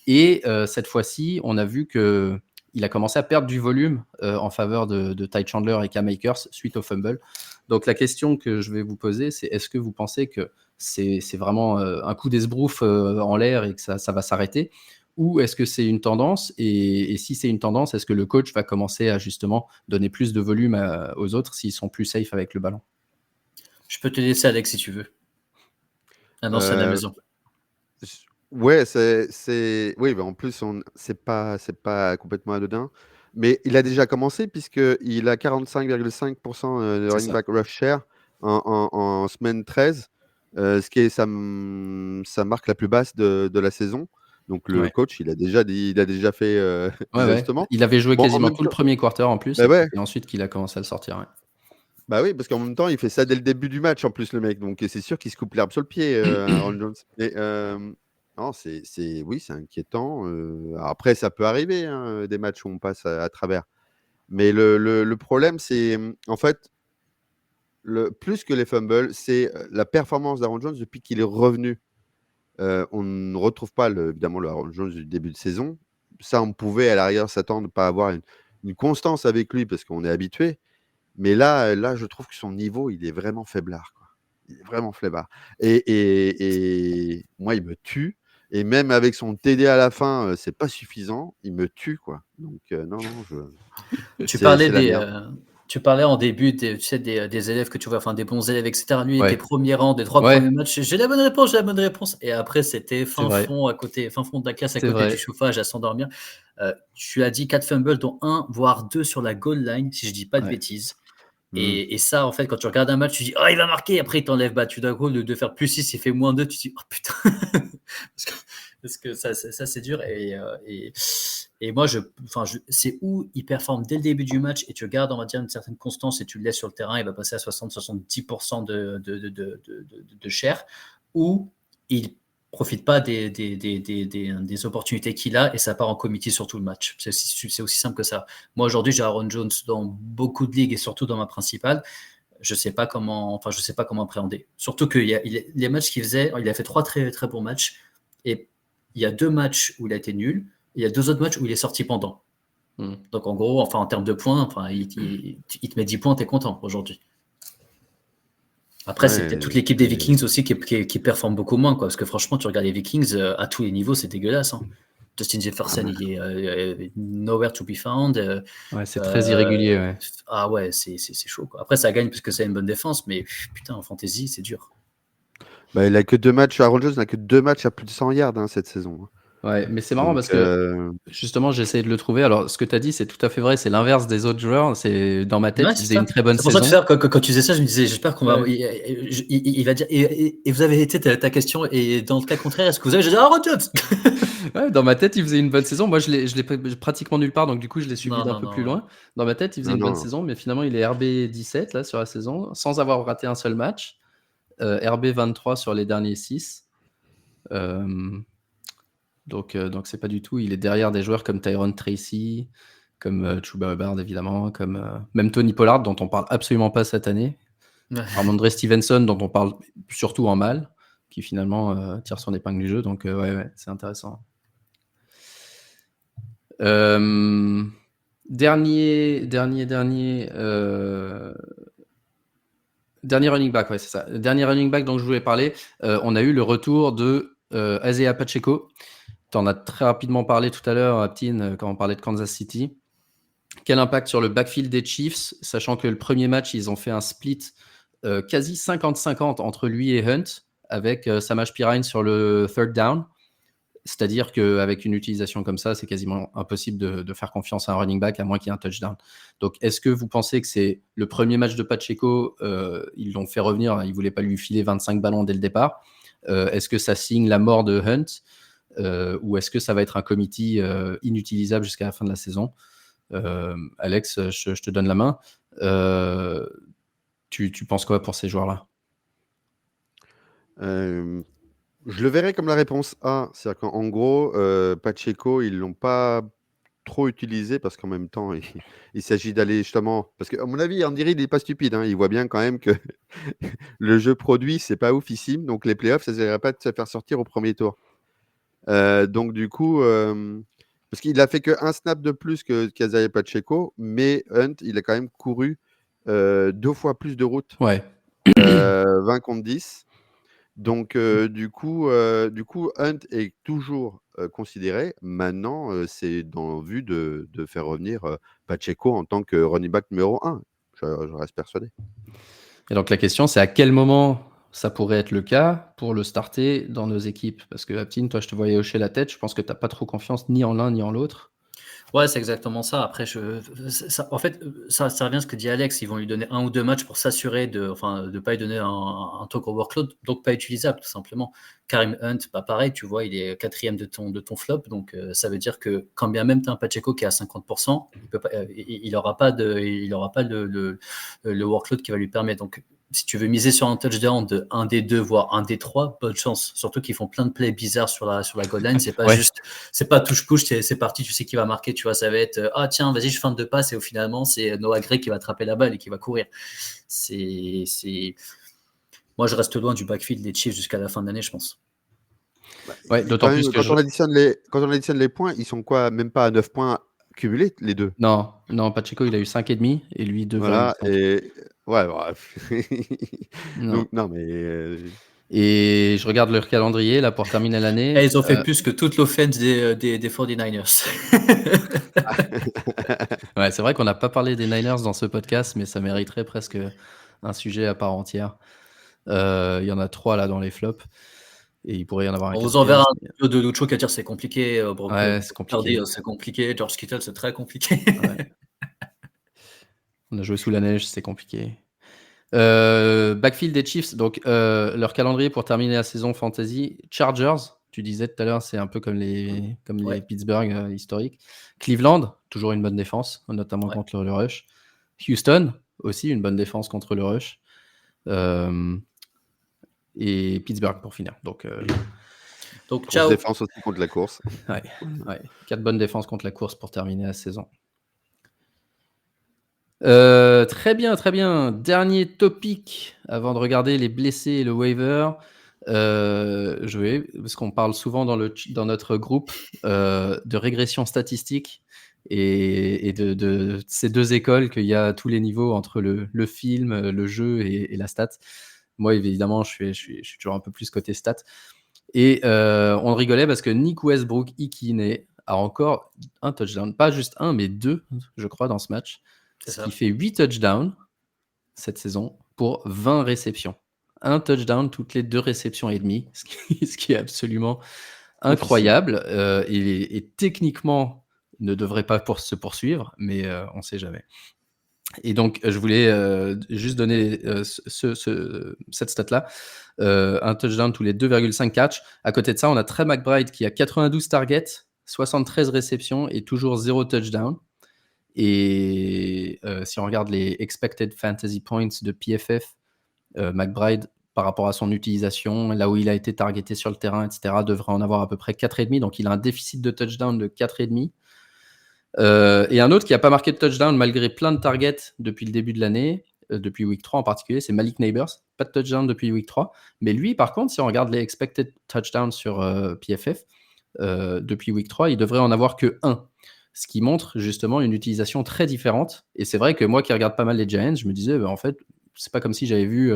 Et cette fois-ci, on a vu qu'il a commencé à perdre du volume en faveur de Ty Chandler et Cam Akers suite au fumble. Donc la question que je vais vous poser, c'est est-ce que vous pensez que c'est vraiment un coup d'esbrouf en l'air et que ça va s'arrêter, ou est-ce que c'est une tendance, et si c'est une tendance, est-ce que le coach va commencer à justement donner plus de volume aux autres s'ils sont plus safe avec le ballon? Je peux te laisser, Alex, si tu veux. Annonce à la maison. Ouais, oui, bah en plus, c'est pas complètement anodin. Mais il a déjà commencé puisqu'il a 45,5% de C'est running ça. back rush share en semaine 13, ce qui est sa marque la plus basse de la saison. Donc le Ouais. coach, il a déjà fait des Ouais. ajustements. Il avait joué Bon, en quasiment même tout le temps, premier quarter en plus, bah et ouais, c'est ensuite qu'il a commencé à le sortir. Ouais. bah oui, parce qu'en même temps, il fait ça dès le début du match en plus, le mec. Donc c'est sûr qu'il se coupe l'herbe sur le pied, Aaron Jones. Mais non, oui, c'est inquiétant. Après, ça peut arriver, hein, des matchs où on passe à travers. Mais le problème, c'est en fait, plus que les fumbles, c'est la performance d'Aaron Jones depuis qu'il est revenu. On ne retrouve pas évidemment le Aaron Jones du début de saison. Ça, on pouvait à l'arrière s'attendre de pas avoir une constance avec lui parce qu'on est habitué. Mais là, je trouve que son niveau, il est vraiment faiblard, quoi. Il est vraiment faiblard. Et moi, il me tue. Et même avec son TD à la fin, c'est pas suffisant. Il me tue, quoi. Donc non, Tu c'est parlais la merde. tu parlais en début tu sais, des élèves que tu vois, enfin des bons élèves, et cetera. Lui, il était Ouais. premier rang des 3 Ouais, premiers matchs. J'ai la bonne réponse, j'ai la bonne réponse. Et après, c'était c'est vrai. fin fond de la classe, à C'est côté du vrai. chauffage, à s'endormir. Tu as dit 4 fumbles, dont 1, voire 2 sur la goal line, si je dis pas de Ouais. bêtises. Mmh. Et ça, en fait, quand tu regardes un match, tu dis: «Oh, il va marquer», après il t'enlève, bah, tu d'un coup, de faire +6, il fait -2, tu te dis: «Oh putain!» parce que ça c'est dur. Et moi, c'est où il performe dès le début du match et tu gardes, on va dire, une certaine constance et tu le laisses sur le terrain, il va passer à 60-70% de chair, ou il profite pas des opportunités qu'il a et ça part en committee sur tout le match. C'est aussi simple que ça. Moi, aujourd'hui, j'ai Aaron Jones dans beaucoup de ligues et surtout dans ma principale. Je sais pas comment appréhender. Surtout que les matchs qu'il faisait, il a fait 3 très, très bons matchs, et il y a 2 matchs où il a été nul, et il y a 2 autres matchs où il est sorti pendant. Mmh. Donc en gros, enfin en termes de points, il te met 10 points, tu es content aujourd'hui. Après, c'est peut-être toute l'équipe des Vikings aussi qui performe beaucoup moins, quoi. Parce que franchement, tu regardes les Vikings, à tous les niveaux, c'est dégueulasse, hein. Justin Jefferson, il est nowhere to be found. Ouais, c'est très irrégulier, ouais. Ah ouais, c'est chaud, quoi. Après, ça gagne parce que c'est une bonne défense, mais putain, en fantasy, c'est dur. Bah, il a que 2 matchs. Aaron Jones n'a que 2 matchs à plus de 100 yards, hein, cette saison, hein. Ouais, mais c'est marrant Donc, parce que justement, j'essayais de le trouver. Alors, ce que tu as dit, c'est tout à fait vrai. C'est l'inverse des autres joueurs. C'est dans ma tête, Ouais, il c'est faisait une ça. très bonne C'est pour ça, saison. quand tu disais ça, je me disais, j'espère qu'on va. Ouais. Il va dire. Et vous avez été ta question. Et dans le cas contraire, est-ce que vous avez. Je dis, Aaron Jones. Ouais, dans ma tête, il faisait une bonne saison. Moi, je l'ai pratiquement nulle part, donc du coup, je l'ai suivi Non, d'un non, peu non. plus Ouais. loin. Dans ma tête, il faisait non, une bonne non. saison, mais finalement, il est RB 17 là sur la saison, sans avoir raté un seul match. RB 23 sur les derniers 6. Donc c'est pas du tout. Il est derrière des joueurs comme Tyrone Tracy, comme Chuba Hubbard évidemment, comme même Tony Pollard dont on parle absolument pas cette année. Ouais. Ramondre Stevenson dont on parle surtout en mal, qui finalement tire son épingle du jeu. Donc ouais, c'est intéressant. Dernier running back, ouais, c'est ça. Dernier running back dont je voulais parler, on a eu le retour de Isaiah Pacheco. Tu en as très rapidement parlé tout à l'heure, Aptin, quand on parlait de Kansas City. Quel impact sur le backfield des Chiefs, sachant que le premier match, ils ont fait un split quasi 50-50 entre lui et Hunt, avec Samaje Perine sur le third down. C'est-à-dire qu'avec une utilisation comme ça, c'est quasiment impossible de faire confiance à un running back à moins qu'il y ait un touchdown. Donc, est-ce que vous pensez que c'est le premier match de Pacheco, ils l'ont fait revenir, ils ne voulaient pas lui filer 25 ballons dès le départ. Est-ce que ça signe la mort de Hunt ou est-ce que ça va être un committee inutilisable jusqu'à la fin de la saison? Alex, je te donne la main. Tu penses quoi pour ces joueurs-là? Je le verrais comme la réponse A. C'est-à-dire qu'en gros, Pacheco, ils ne l'ont pas trop utilisé parce qu'en même temps, il s'agit d'aller justement. Parce qu'à mon avis, Andy Reid, il n'est pas stupide. Hein. Il voit bien quand même que le jeu produit, c'est pas oufissime. Donc les playoffs, ça ne servirait pas de se faire sortir au premier tour. Donc du coup, parce qu'il a fait qu'un snap de plus qu'Isaiah Pacheco, mais Hunt, il a quand même couru 2 fois plus de routes, Ouais. 20 contre 10. Donc du coup, Hunt est toujours considéré. Maintenant, c'est dans vue de faire revenir Pacheco en tant que running back numéro 1. Je reste persuadé. Et donc la question, c'est à quel moment ça pourrait être le cas pour le starter dans nos équipes? Parce que Aptin, toi, je te voyais hocher la tête. Je pense que tu n'as pas trop confiance ni en l'un ni en l'autre. Ouais, c'est exactement ça. Après, en fait, ça revient à ce que dit Alex. Ils vont lui donner 1 ou 2 matchs pour s'assurer de pas lui donner un trop gros workload, donc pas utilisable, tout simplement. Kareem Hunt, pas pareil, tu vois, il est 4e de ton flop, donc ça veut dire que quand bien même tu as un Pacheco qui est à 50%, il n'aura pas le workload qui va lui permettre. Donc, si tu veux miser sur un touchdown de 1 des 2, voire 1 des 3, bonne chance. Surtout qu'ils font plein de plays bizarres sur la goal line. C'est pas Ouais. juste, c'est pas touche-push, c'est parti, tu sais qui va marquer, tu vois, ça va être ah tiens, vas-y, je feinte de passe, et au finalement, c'est Noah Gray qui va attraper la balle et qui va courir. Moi, je reste loin du backfield des Chiefs jusqu'à la fin de l'année, je pense. Ouais, d'autant plus que quand on additionne les points, ils sont quoi? Même pas à 9 points cumulés, les deux. Non, Pacheco, il a eu 5,5 et lui 2,20. Voilà, et ouais, bref. Non. Donc, non, mais Et je regarde leur calendrier là pour terminer l'année. Et ils ont fait plus que toute l'offense des 49ers. Ouais, c'est vrai qu'on n'a pas parlé des Niners dans ce podcast, mais ça mériterait presque un sujet à part entière. Il y en a 3 là dans les flops. Et il pourrait y en avoir un On vous quatrième. enverra un vidéo de Lucho qui va dire c'est compliqué. Ouais, c'est compliqué. Purdy, c'est compliqué. George Kittle, c'est très compliqué. Ouais. On a joué sous la neige, c'est compliqué. Backfield des Chiefs, donc leur calendrier pour terminer la saison fantasy. Chargers, tu disais tout à l'heure, c'est un peu comme les Ouais. Pittsburgh historiques. Cleveland, toujours une bonne défense, notamment Ouais. contre le rush. Houston, aussi une bonne défense contre le rush. Et Pittsburgh pour finir. Donc Donc grosse ciao. défense aussi contre la course. ouais. 4 bonnes défenses contre la course pour terminer la saison. Très bien. Dernier topic avant de regarder les blessés et le waiver. Parce qu'on parle souvent dans notre groupe de régression statistique et de ces deux écoles qu'il y a à tous les niveaux entre le film, le jeu et la stat. Moi, évidemment, je suis toujours un peu plus côté stat. Et on rigolait parce que Nick Westbrook-Ikhine a encore un touchdown. Pas juste un, mais 2, je crois, dans ce match. Qui fait 8 touchdowns cette saison pour 20 réceptions. Un touchdown toutes les 2 réceptions et demie, ce qui est absolument incroyable et techniquement ne devrait pas se poursuivre, mais on ne sait jamais. Et donc, je voulais juste donner cette stat-là. Un touchdown tous les 2,5 catchs. À côté de ça, on a Trey McBride qui a 92 targets, 73 réceptions et toujours 0 touchdown. Et si on regarde les expected fantasy points de PFF, McBride, par rapport à son utilisation, là où il a été targeté sur le terrain, etc., devrait en avoir à peu près 4,5. Donc, il a un déficit de touchdown de 4,5. Et un autre qui n'a pas marqué de touchdown malgré plein de targets depuis le début de l'année, depuis week 3 en particulier, c'est Malik Neighbors. Pas de touchdown depuis week 3. Mais lui, par contre, si on regarde les expected touchdowns sur PFF, depuis week 3, il devrait en avoir que 1. Ce qui montre justement une utilisation très différente. Et c'est vrai que moi qui regarde pas mal les Giants, je me disais, en fait, c'est pas comme si j'avais vu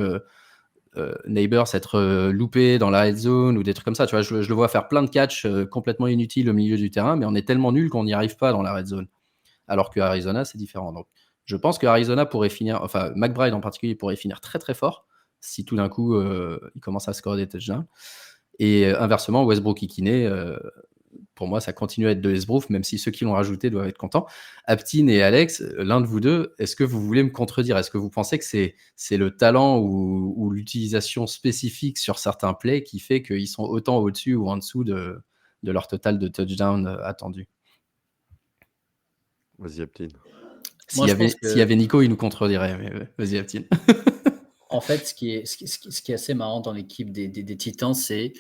Neighbors être loupé dans la red zone ou des trucs comme ça. Tu vois, je le vois faire plein de catchs complètement inutiles au milieu du terrain, mais on est tellement nul qu'on n'y arrive pas dans la red zone. Alors que Arizona, c'est différent. Donc, je pense que Arizona pourrait finir, enfin McBride en particulier pourrait finir très très fort si tout d'un coup il commence à scorer des touchdowns. Et inversement, Westbrook-Ikhine, pour moi, ça continue à être de l'esbrouf, même si ceux qui l'ont rajouté doivent être contents. Aptin et Alex, l'un de vous deux, est-ce que vous voulez me contredire? Est-ce que vous pensez que c'est le talent ou l'utilisation spécifique sur certains plays qui fait qu'ils sont autant au-dessus ou en dessous de leur total de touchdown attendu? Vas-y, Aptin. Moi, je pense S'il y avait que, Nico, il nous contredirait. Mais vas-y, Aptin. en fait, ce qui est assez marrant dans l'équipe des Titans, c'est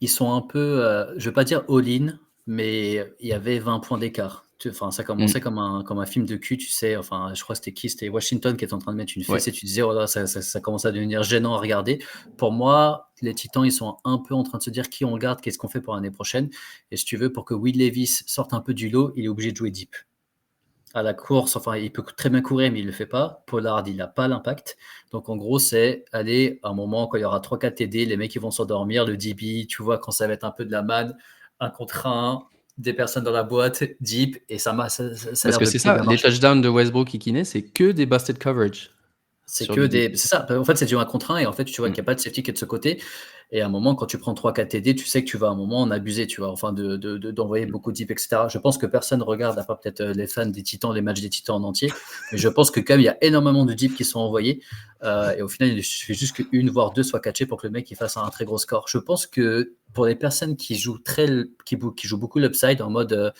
ils sont un peu, je vais pas dire all-in, mais il y avait 20 points d'écart. Enfin, ça commençait comme un film de cul, tu sais. Enfin, je crois que c'était qui? C'était Washington qui était en train de mettre une fessée. Ouais. Tu disais, oh là, ça commence à devenir gênant à regarder. Pour moi, les Titans, ils sont un peu en train de se dire qui on garde, qu'est-ce qu'on fait pour l'année prochaine. Et si tu veux, pour que Will Levis sorte un peu du lot, il est obligé de jouer deep. À la course, enfin, il peut très bien courir, mais il ne le fait pas. Pollard, il n'a pas l'impact. Donc, en gros, c'est aller à un moment quand il y aura 3-4 TD, les mecs, ils vont s'endormir, le DB, tu vois, quand ça va être un peu de la manne, 1 contre 1, des personnes dans la boîte, deep, et ça a Parce l'air que de c'est plutôt ça, bien les marcher. touchdowns de Westbrook-Ikhine, c'est que des busted coverage C'est sur que du deep. c'est ça. En fait, c'est du 1 contre 1 et en fait, tu vois qu'il n'y a pas de safety qui est de ce côté. Et à un moment, quand tu prends 3-4 TD, tu sais que tu vas à un moment en abuser, tu vois, enfin, d'envoyer beaucoup de deep, etc. Je pense que personne regarde, à part peut-être les fans des Titans, les matchs des Titans en entier. Mais je pense que quand même, il y a énormément de deep qui sont envoyés. Et au final, il suffit juste qu'une, voire deux soient catchés pour que le mec il fasse un très gros score. Je pense que pour les personnes qui jouent beaucoup l'upside en mode.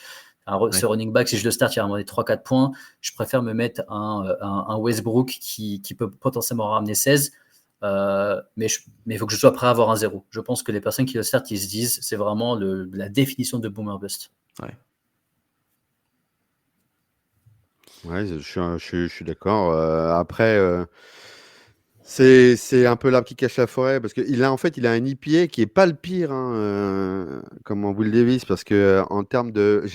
Ce running back, si je le start, il va ramener 3-4 points. Je préfère me mettre un Westbrook qui peut potentiellement ramener 16. Mais il faut que je sois prêt à avoir un 0. Je pense que les personnes qui le start, ils se disent c'est vraiment la définition de boomer bust. Ouais, je suis d'accord. Après, c'est un peu l'arbre qui cache la forêt parce qu'il a en fait il a un EPA qui est pas le pire, hein, comme en Will Davis, parce que en termes de,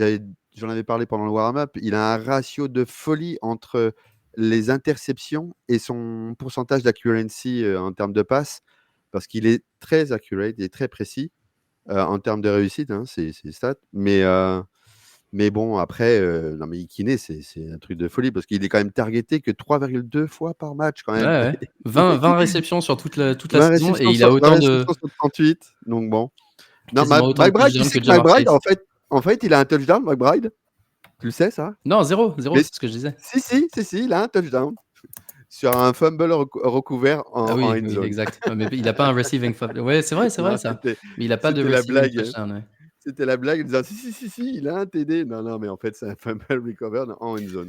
j'en avais parlé pendant le warm-up, il a un ratio de folie entre les interceptions et son pourcentage d'accuracy en termes de passe, parce qu'il est très accurate, il est très précis en termes de réussite, hein, c'est stats, mais bon, après, non, mais Ikhine, c'est un truc de folie parce qu'il est quand même targeté que 3,2 fois par match quand même. Ouais. 20 réceptions sur toute la 20 saison et réceptions il a sur, 20 autant de réceptions sur 38, donc bon. Non, quasiment autant de McBride, tu touchdowns sais que que Jamar McBride, Chase. en fait, il a un touchdown, McBride. Tu le sais, ça? Non, 0, Mais c'est ce que je disais. si, il a un touchdown sur un fumble recouvert Ah en oui, end oui, zone. exact. Mais il a pas un receiving ouais, c'est vrai Non, ça. Mais il a pas de c'était la receiving blague. touchdown, ouais. C'était la blague en disant si, il a un TD. Non, mais en fait, c'est un fumble recovered en end zone.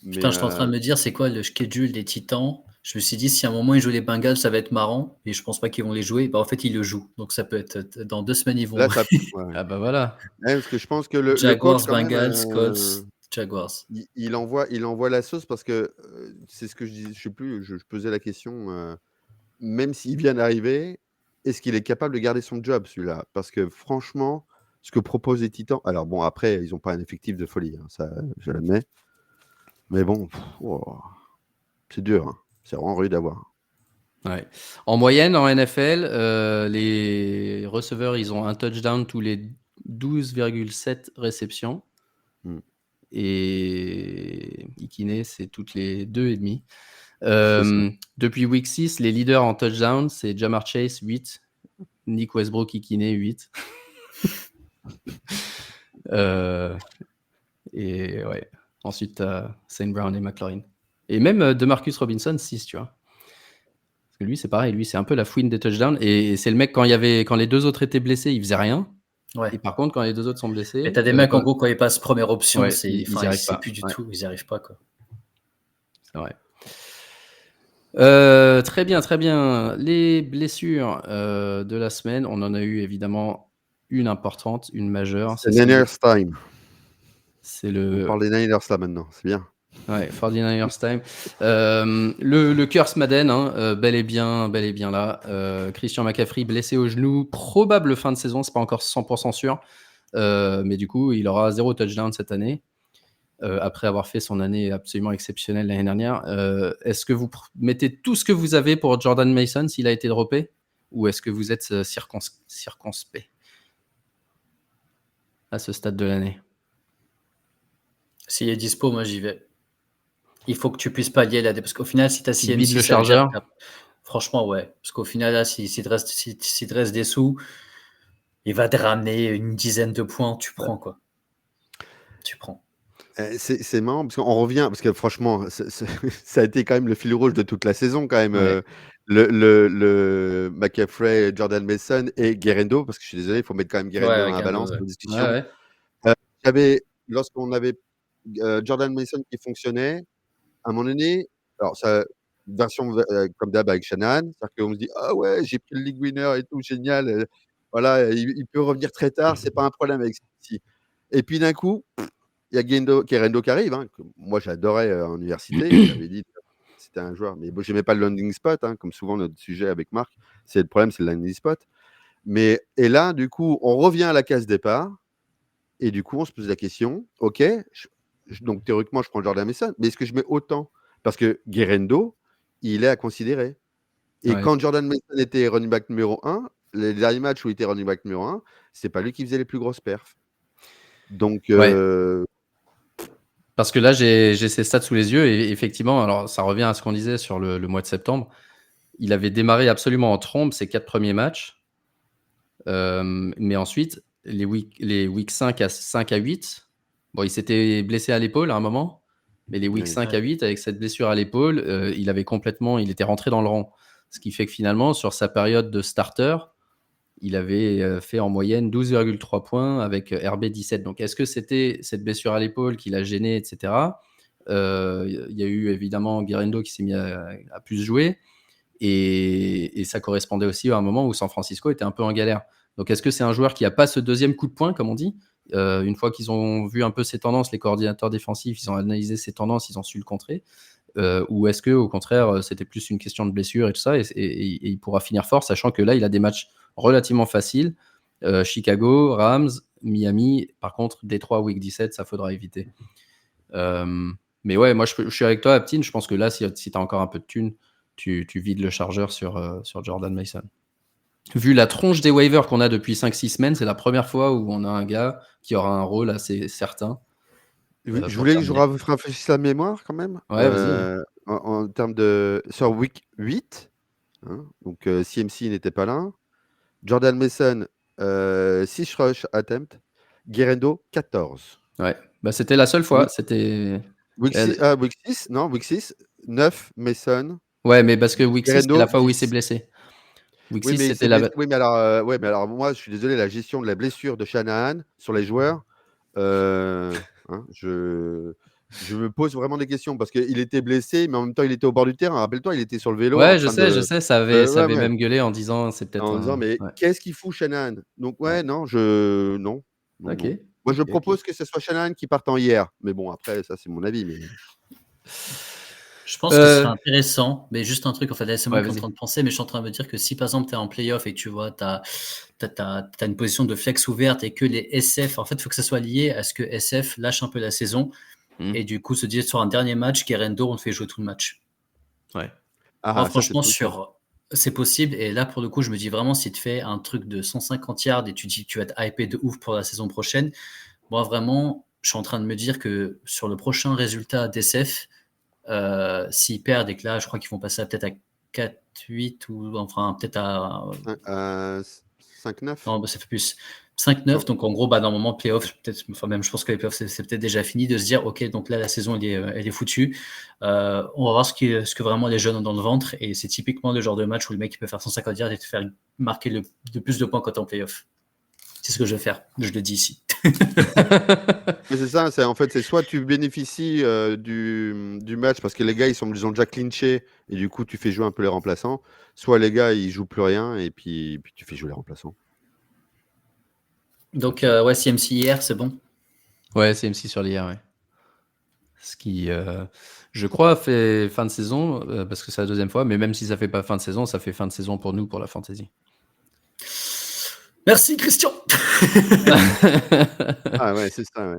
Mais Putain, je suis en train de me dire c'est quoi le schedule des Titans. Je me suis dit si à un moment ils jouent les Bengals, ça va être marrant. Et je pense pas qu'ils vont les jouer. Bah, en fait, ils le jouent. Donc ça peut être dans 2 semaines, ils vont. là, ouais. Ah bah voilà. Ouais, parce que je pense que le coach, Jaguars, quand même, Bengals, Colts, Jaguars. il envoie la sauce parce que c'est ce que je dis, je sais plus, je posais la question, même s'il vient d'arriver, est-ce qu'il est capable de garder son job, celui-là? Parce que franchement, ce que proposent les Titans, alors bon, après, ils n'ont pas un effectif de folie, hein, ça, je l'admets, mais bon, c'est dur, hein. C'est vraiment rude à voir. Ouais. En moyenne, en NFL, les receveurs, ils ont un touchdown tous les 12,7 réceptions. Et Ikhine, c'est toutes les 2,5. C'est ça. Depuis week 6, les leaders en touchdown, c'est Jamar Chase, 8. Nick Westbrook-Ikhine, 8. Et ouais. Ensuite, t'as St. Brown et McLaurin. Et même DeMarcus Robinson, 6, tu vois. Parce que lui, c'est pareil. Lui, c'est un peu la fouine des touchdowns. Et c'est le mec, quand les deux autres étaient blessés, il faisait rien. Ouais. Et par contre, quand les deux autres sont blessés. Et t'as des mecs, en gros, quand ils passent première option, Ouais, ils y arrivent c'est pas. plus du Ouais. tout. Ils n'y arrivent pas, quoi. C'est vrai. Très bien, très bien. Les blessures de la semaine, on en a eu évidemment une importante, une majeure. C'est Niners time. C'est On parle des Niners là maintenant, c'est bien. Ouais, 49ers time. Le curse Madden, bel et bien là. Christian McCaffrey blessé au genou, probable fin de saison, c'est pas encore 100% sûr. Mais du coup, il aura 0 touchdown cette année. Après avoir fait son année absolument exceptionnelle l'année dernière. Est-ce que vous mettez tout ce que vous avez pour Jordan Mason s'il a été droppé, ou est-ce que vous êtes circonspect à ce stade de l'année? S'il est dispo, moi, j'y vais. Il faut que tu puisses pallier là, parce qu'au final, si tu as Il vide CMC, le ça veut dire chargeur. franchement, ouais. Parce qu'au final, là, s'il te reste des sous, il va te ramener une dizaine de points. Tu prends, quoi. Tu prends. C'est marrant parce qu'on revient, parce que franchement, ça a été quand même le fil rouge de toute la saison, quand même. Ouais. Le McCaffrey, Jordan Mason et Guerrero, parce que je suis désolé, il faut mettre quand même Guerrero dans la Guerrero, balance ouais. de la discussion. Ouais. Lorsqu'on avait Jordan Mason qui fonctionnait, à un moment donné, alors ça, version comme d'hab avec Shanahan, c'est-à-dire qu'on se dit ah ouais, j'ai pris le league winner et tout, génial. Voilà, il peut revenir très tard, c'est pas un problème avec ceci. Et puis d'un coup, il y a Guerrero qui arrive, que moi j'adorais en université. Je l'avais dit, c'était un joueur, mais bon, j'aimais pas le landing spot, comme souvent notre sujet avec Marc. C'est le problème, c'est le landing spot. Et là, du coup, on revient à la case départ. Et du coup, on se pose la question, ok, donc théoriquement, je prends Jordan Mason, mais est-ce que je mets autant? Parce que Guerrero, il est à considérer. Et Ouais. quand Jordan Mason était running back numéro 1, les derniers matchs où il était running back numéro 1, c'est pas lui qui faisait les plus grosses perfs. Donc, Ouais. Parce que là, j'ai ces stats sous les yeux, et effectivement, alors ça revient à ce qu'on disait sur le mois de septembre. Il avait démarré absolument en trombe ses 4 premiers matchs. Mais ensuite, les week 5 à 8, bon, il s'était blessé à l'épaule à un moment, mais les week oui. 5 à 8, avec cette blessure à l'épaule, il était rentré dans le rang. Ce qui fait que finalement, sur sa période de starter, il avait fait en moyenne 12,3 points avec RB 17. Donc, est-ce que c'était cette blessure à l'épaule qui l'a gêné, etc. Il y a eu évidemment Guerrero qui s'est mis à plus jouer. Et ça correspondait aussi à un moment où San Francisco était un peu en galère. Donc, est-ce que c'est un joueur qui n'a pas ce deuxième coup de poing, comme on dit? Une fois qu'ils ont vu un peu ses tendances, les coordinateurs défensifs, ils ont analysé ses tendances, ils ont su le contrer. Ou est-ce que, au contraire, c'était plus une question de blessure et tout ça, et il pourra finir fort, sachant que là, il a des matchs relativement faciles. Chicago, Rams, Miami. Par contre, Détroit, Week 17, ça faudra éviter. Mais ouais, moi, je suis avec toi, Aptine. Je pense que là, si tu as encore un peu de thunes, tu vides le chargeur sur Jordan Mason. Vu la tronche des waivers qu'on a depuis 5-6 semaines, c'est la première fois où on a un gars qui aura un rôle assez certain. Je voulais que je rafraîchisse la mémoire quand même. Ouais, vas-y. En termes de. Sur week 8, donc CMC n'était pas là. Jordan Mason, 6 rush attempt. Guerrero, 14. Ouais, bah, c'était la seule fois. Week, C'était. week 6, non, week 6, 9 Mason. Ouais, mais parce que Week 6, c'est Guerrero, la fois où il s'est 10. blessé. Week Oui, 6, mais il s'est c'était blessé. la. Oui, mais alors moi, je suis désolé, la gestion de la blessure de Shanahan sur les joueurs, je me pose vraiment des questions parce qu'il était blessé, mais en même temps, il était au bord du terrain. Rappelle-toi, il était sur le vélo en Ouais, je train de. sais, ça avait Ouais. même gueulé en disant c'est peut-être En disant, un. mais Ouais, qu'est-ce qu'il fout Shanahan? Donc, ouais. ouais, non, non. Ok. Moi, je Ok. propose que ce soit Shanahan qui parte en hier. Mais bon, après, ça, c'est mon avis. Mais... Je pense que ce serait intéressant, mais juste un truc, en fait, là, c'est moi Ouais, qui suis en train de penser, mais je suis en train de me dire que si par exemple tu es en playoff et que tu vois, tu as une position de flex ouverte et que les SF, en fait, il faut que ça soit lié à ce que SF lâche un peu la saison et du coup se dit sur un dernier match, Guerrero, on te fait jouer tout le match. Ouais. Moi, ça, franchement, c'est possible. c'est possible. Et là, pour le coup, je me dis vraiment, si tu fais un truc de 150 yards et tu dis que tu vas être hypé de ouf pour la saison prochaine, moi, vraiment, je suis en train de me dire que sur le prochain résultat d'SF, s'ils perdent et que là, je crois qu'ils vont passer peut-être à 4-8 ou enfin peut-être à 5-9. non, bah, ça fait plus. 5-9, donc en gros, normalement, playoff, peut-être, enfin même je pense que les playoffs, c'est peut-être déjà fini de se dire, ok, donc là, la saison, elle est foutue. On va voir ce que vraiment les jeunes ont dans le ventre, et c'est typiquement le genre de match où le mec il peut faire 150 yards et te faire marquer de plus de points quand t'es en playoff. C'est ce que je vais faire, je le dis ici. Mais c'est ça, en fait, c'est soit tu bénéficies du match parce que les gars, ils ont déjà clinché et du coup, tu fais jouer un peu les remplaçants, soit les gars, ils jouent plus rien et puis tu fais jouer les remplaçants. Donc, ouais, CMC hier, c'est bon. Ouais, CMC sur l'hier, ouais. Ce qui, je crois, fait fin de saison, parce que c'est la deuxième fois, mais même si ça fait pas fin de saison, ça fait fin de saison pour nous, pour la fantasy. Merci, Christian. Ah ouais, c'est ça,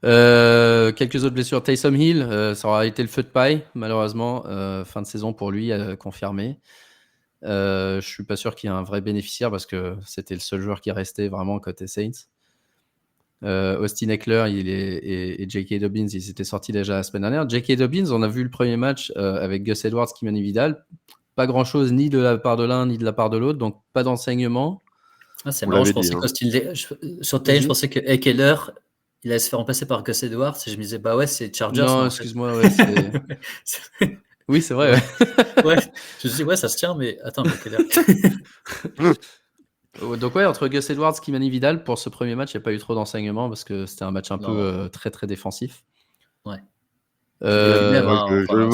ouais. Quelques autres blessures. Taysom Hill, ça aura été le feu de paille, malheureusement. Fin de saison pour lui, confirmé. Je suis pas sûr qu'il y ait un vrai bénéficiaire parce que c'était le seul joueur qui restait vraiment côté Saints. Austin Eckler et J.K. Dobbins, ils étaient sortis déjà la semaine dernière. J.K. Dobbins, on a vu le premier match avec Gus Edwards, Kimani Vidal. Pas grand-chose ni de la part de l'un ni de la part de l'autre, donc pas d'enseignement. Ah, c'est On marrant, je l'avait dit, pensais hein. sur Taylor, je pensais que Eckler, il allait se faire remplacer par Gus Edwards, et je me disais, bah ouais, c'est Chargers. Non, mais en excuse-moi, ouais, c'est... fait... Oui, c'est vrai. Ouais, je me dis, ouais, ça se tient, mais attends, mais Eckler. Donc ouais, entre Gus Edwards, Kimani Vidal, pour ce premier match, il n'y a pas eu trop d'enseignement parce que c'était un match un peu très très défensif. Ouais. Je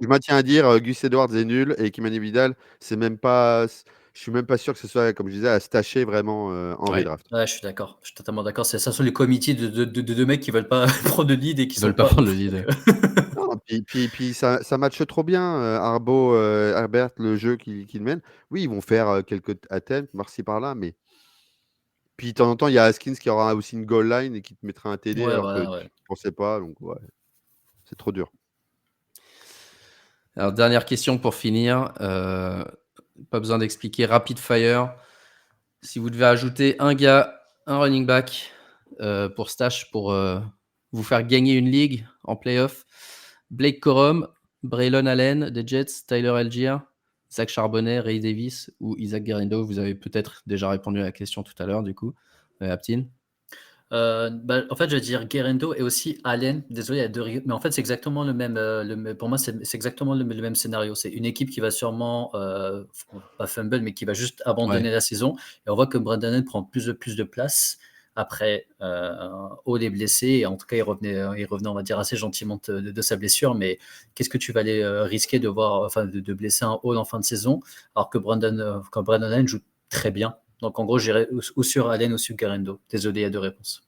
maintiens à dire Gus Edwards est nul et Kimani Vidal, c'est même pas. Je suis même pas sûr que ce soit, comme je disais, à se tâcher vraiment en Ouais. redraft. Ouais, je suis d'accord. Je suis totalement d'accord. C'est ça, sont les comités de deux mecs qui veulent pas prendre de lead et qui Ils sont veulent pas pas prendre le ouf, lead. Non, puis ça matche trop bien. Herbert, le jeu qu'il mène. Oui, ils vont faire quelques attempts par-ci par-là, mais puis de temps en temps, il y a Haskins qui aura aussi une goal line et qui te mettra un TD Ouais, alors que voilà, tu ouais. ne pensais pas. Donc ouais, c'est trop dur. Alors, dernière question pour finir. Pas besoin d'expliquer. Rapid fire. Si vous devez ajouter un gars, un running back pour Stash, pour vous faire gagner une ligue en playoff, Blake Corum, Braylon Allen des Jets, Tyler Algier, Zach Charbonnet, Ray Davis ou Isaac Guerrero. Vous avez peut-être déjà répondu à la question tout à l'heure, du coup. Aptin. En fait, je vais dire Guerrero et aussi Allen. Désolé, il y a deux, mais en fait, c'est exactement le même. Pour moi, c'est exactement le même scénario. C'est une équipe qui va sûrement, pas fumble, mais qui va juste abandonner la saison. Et on voit que Brandon Allen prend plus de place. Après, Hall est blessé. Et en tout cas, il revenait, on va dire, assez gentiment de sa blessure. Mais qu'est-ce que tu vas aller risquer de voir, enfin, de blesser un Hall en fin de saison, alors que quand Brandon Allen joue très bien. Donc, en gros, j'irai ou sur Allen ou sur Guerrero. Désolé, il y a deux réponses.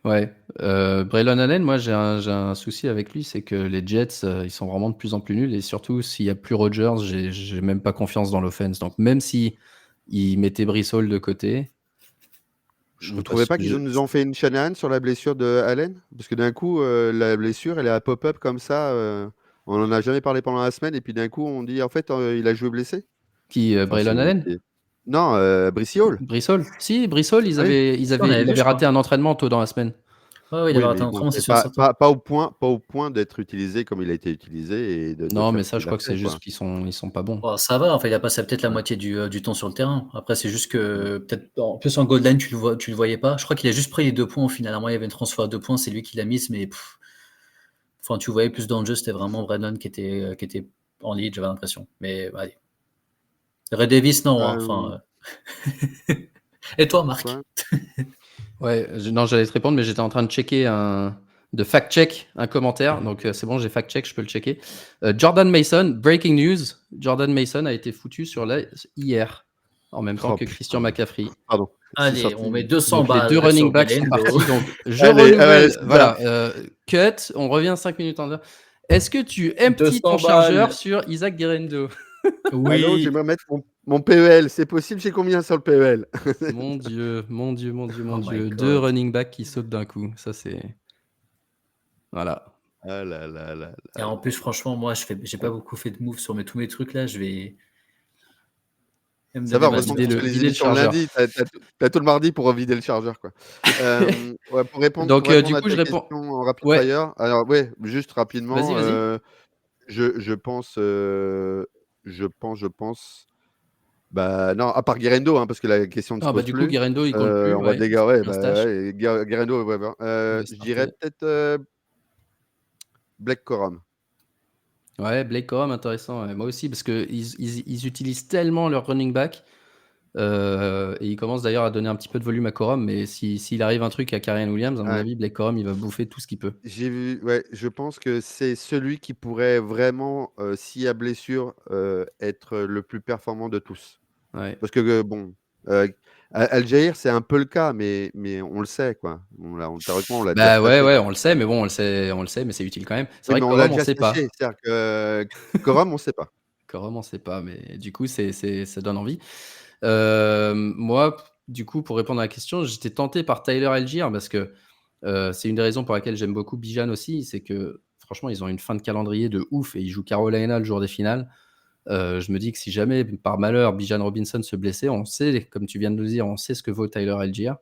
Ouais. Braylon Allen, moi, j'ai un souci avec lui, c'est que les Jets, ils sont vraiment de plus en plus nuls. Et surtout, s'il n'y a plus Rodgers, j'ai même pas confiance dans l'offense. Donc, même si ils mettaient Brissol de côté, Vous trouvez pas qu'ils nous ont fait une Shanahan sur la blessure de Allen? Parce que d'un coup, la blessure, elle est à pop-up comme ça. On n'en a jamais parlé pendant la semaine. Et puis d'un coup, on dit, en fait, il a joué blessé. Qui, Braylon Allen? Non, Brissy Hall. Brissol. Si, Brissol, On avait il vu, avait je raté crois. un entraînement tôt dans la semaine. Ouais, il avait Oui, raté mais un bon, entraînement, c'est c'est sûr, certain. pas au point d'être utilisé comme il a été utilisé et de Non, faire mais ce ça, je qu'il a crois que fait, c'est quoi. juste qu'ils sont pas bons. Bon, ça va, enfin, il a passé peut-être la moitié du temps sur le terrain. Après, c'est juste que peut-être en plus en goal line, tu le voyais pas. Je crois qu'il a juste pris les 2 points au final. À moi, il y avait une transfert à 2 points, c'est lui qui l'a mise, mais enfin, tu voyais plus dans le jeu, c'était vraiment Brandon qui était en lead, j'avais l'impression. Mais allez. Ray Davis, non, hein, enfin. Et toi, Marc? Quoi? Ouais, non, j'allais te répondre, mais j'étais en train de checker de fact-check un commentaire. Donc, c'est bon, j'ai fact-check, je peux le checker. Jordan Mason, breaking news. Jordan Mason a été foutu sur la hier, en même temps Oh, que Christian putain. McCaffrey. Pardon. C'est Allez, on sorti. met 200 Donc, les deux balles running sur backs sont Guerrero. partis. Donc, je Allez, renouvelle. c'est Voilà, cut. On revient 5 minutes en dehors. Est-ce que tu empties 200 ton chargeur balles. sur Isaac Guerrero? Allô, Oui. j'aimerais mettre mon PEL. C'est possible, j'ai combien sur le PEL? Mon Dieu, mon Dieu, mon Dieu, mon Oh my Dieu. Deux God. running backs qui sautent d'un coup. Ça, c'est... Voilà. Ah là là là Et là en plus, là. franchement, moi, j'ai pas beaucoup fait de moves sur tous mes trucs là. Je vais me Ça va, donner ma heureusement qu'on Vider fait les le émissions le chargeur. lundi. T'as tout le mardi pour vider le chargeur, quoi. Ouais, pour Donc, du répondre à coup, je ta réponds. question en rapid Ouais, fire. Alors, ouais, juste rapidement, vas-y, vas-y. je pense, Bah non, à part Guerrero, hein, parce que la question ne se Ah bah pose du coup plus. Guerrero il compte plus, On va ouais, dégager, ouais, un bah stash. ouais, Guerrero, ouais, Il est je dirais starté. peut-être Blake Corum. Ouais, Blake Corum intéressant, ouais. Moi aussi parce que ils utilisent tellement leur running back et ils commencent d'ailleurs à donner un petit peu de volume à Corum, mais s'il arrive un truc à Kyren Williams, à mon Ouais. avis, Blake Corum il va bouffer tout ce qu'il peut. J'ai vu, ouais, je pense que c'est celui qui pourrait vraiment, s'il y a blessure, être le plus performant de tous. Ouais. Parce que, bon, Al-Jair, c'est un peu le cas, mais on le sait, quoi. Théoriquement, on l'a déjà Bah ouais, staché. ouais, on le sait, mais bon, on le sait, mais c'est utile quand même. C'est Oui, vrai mais que on l'a Corum, on déjà sait staché. pas. C'est-à-dire que Corum, on ne sait pas. Corum, on sait pas, mais du coup, ça donne envie. Moi, du coup, pour répondre à la question, j'étais tenté par Tyler Algier parce que c'est une des raisons pour laquelle j'aime beaucoup Bijan aussi, c'est que franchement, ils ont une fin de calendrier de ouf et ils jouent Carolina le jour des finales. Je me dis que si jamais, par malheur, Bijan Robinson se blessait, on sait, comme tu viens de le dire, on sait ce que vaut Tyler Algier.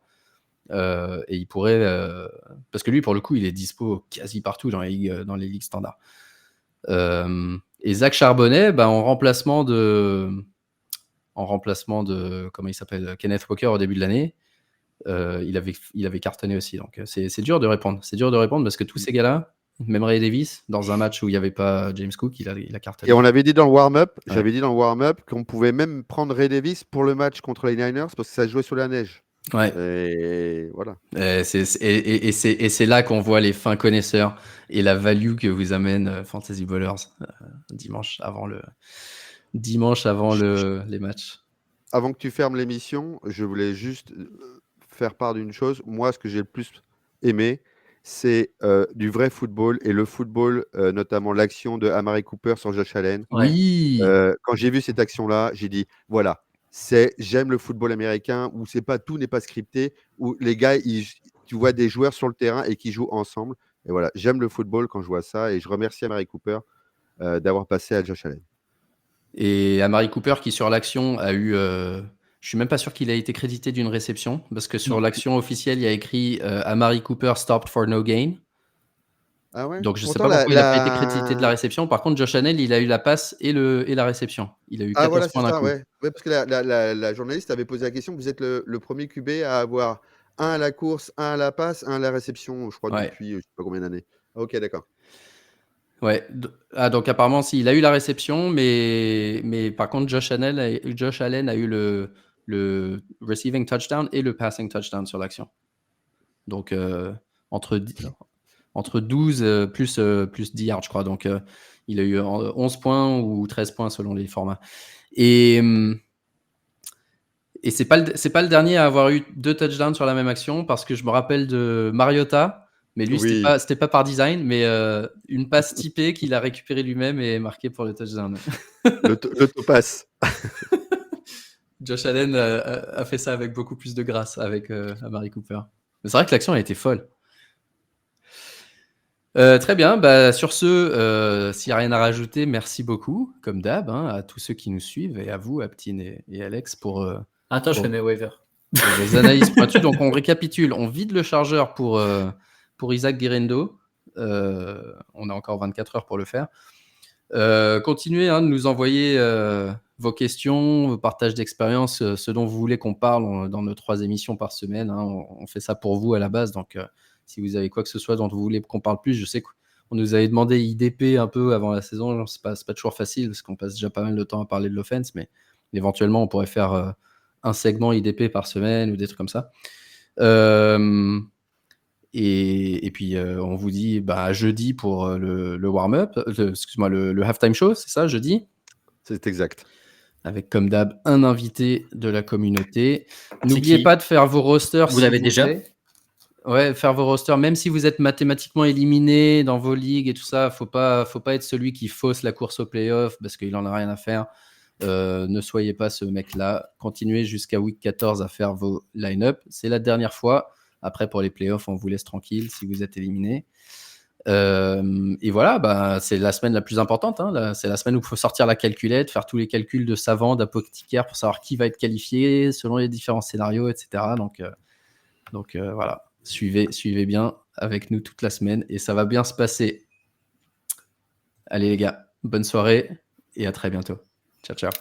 Et il pourrait, parce que lui, pour le coup, il est dispo quasi partout dans les ligues standards. Et Zach Charbonnet, en remplacement de comment il s'appelle, Kenneth Walker au début de l'année, il avait cartonné aussi. Donc c'est dur de répondre. C'est dur de répondre parce que tous ces gars-là, même Ray Davis, dans un match où il n'y avait pas James Cook, il a Et cartonné. on avait dit dans le warm-up, Ouais. j'avais dit dans le warm-up qu'on pouvait même prendre Ray Davis pour le match contre les Niners parce que ça jouait sous la neige. Ouais. Et voilà. C'est là qu'on voit les fins connaisseurs et la value que vous amène Fantasy Ballers dimanche avant les matchs. Avant que tu fermes l'émission, je voulais juste faire part d'une chose. Moi, ce que j'ai le plus aimé, c'est du vrai football et le football, notamment l'action de Amari Cooper sur Josh Allen. Ouais. Oui. Quand j'ai vu cette action-là, j'ai dit voilà, j'aime le football américain où tout n'est pas scripté, où les gars, tu vois des joueurs sur le terrain et qui jouent ensemble. Et voilà, j'aime le football quand je vois ça et je remercie Amari Cooper d'avoir passé à Josh Allen. Et Amari Cooper qui sur l'action a eu, je suis même pas sûr qu'il a été crédité d'une réception parce que sur Non. l'action officielle il y a écrit Amari Cooper stopped for no gain. Ah ouais? Donc je sais Pourtant, pas pourquoi il n'a pas été crédité de la réception. Par contre, Josh Allen, il a eu la passe et la réception. Il a eu Ah 14 voilà, points c'est d'un ça, coup. ouais. Ouais, parce que la journaliste avait posé la question, vous êtes le premier QB à avoir un à la course, un à la passe, un à la réception, je crois, Ouais. depuis je sais pas combien d'années. Ok, d'accord. Ouais. Donc apparemment, si, il a eu la réception, mais par contre, Josh Allen a eu le receiving touchdown et le passing touchdown sur l'action. Donc entre 12 plus 10 yards, je crois. Donc il a eu 11 points ou 13 points selon les formats. Et c'est pas le dernier à avoir eu 2 touchdowns sur la même action parce que je me rappelle de Mariota, mais lui Oui, c'était pas par design, mais une passe typée qu'il a récupérée lui-même et marquée pour le touchdown. l'autopass. Josh Allen a fait ça avec beaucoup plus de grâce avec Amari Cooper. Mais c'est vrai que l'action a été folle. Très bien, sur ce, s'il n'y a rien à rajouter, merci beaucoup, comme d'hab, hein, à tous ceux qui nous suivent et à vous, Aptine et Alex, pour Attends, je pour fais mes waivers. vos analyses pointues. Donc on récapitule, on vide le chargeur pour Isaac Guerendo. On a encore 24 heures pour le faire. Continuez de nous envoyer vos questions, vos partages d'expérience, ce dont vous voulez qu'on parle dans nos 3 émissions par semaine. Hein. On fait ça pour vous à la base, donc si vous avez quoi que ce soit dont vous voulez qu'on parle plus, je sais qu'on nous avait demandé IDP un peu avant la saison. C'est pas toujours facile parce qu'on passe déjà pas mal de temps à parler de l'offense, mais éventuellement on pourrait faire un segment IDP par semaine ou des trucs comme ça. Et puis on vous dit jeudi pour le warm-up, excuse-moi, le halftime show, c'est ça, jeudi? C'est exact. Avec comme d'hab un invité de la communauté. N'oubliez qui pas de faire vos rosters Vous s'il l'avez vous déjà? plaît. Ouais, faire vos rosters, même si vous êtes mathématiquement éliminé dans vos ligues et tout ça, faut pas être celui qui fausse la course au playoff parce qu'il en a rien à faire. Ne soyez pas ce mec-là. Continuez jusqu'à week 14 à faire vos line-up. C'est la dernière fois. Après, pour les playoffs, on vous laisse tranquille si vous êtes éliminé. Et voilà, c'est la semaine la plus importante. Hein. C'est la semaine où il faut sortir la calculette, faire tous les calculs de savants, d'apothicaires pour savoir qui va être qualifié selon les différents scénarios, etc. Donc voilà, suivez bien avec nous toute la semaine et ça va bien se passer. Allez les gars, bonne soirée et à très bientôt. Ciao, ciao.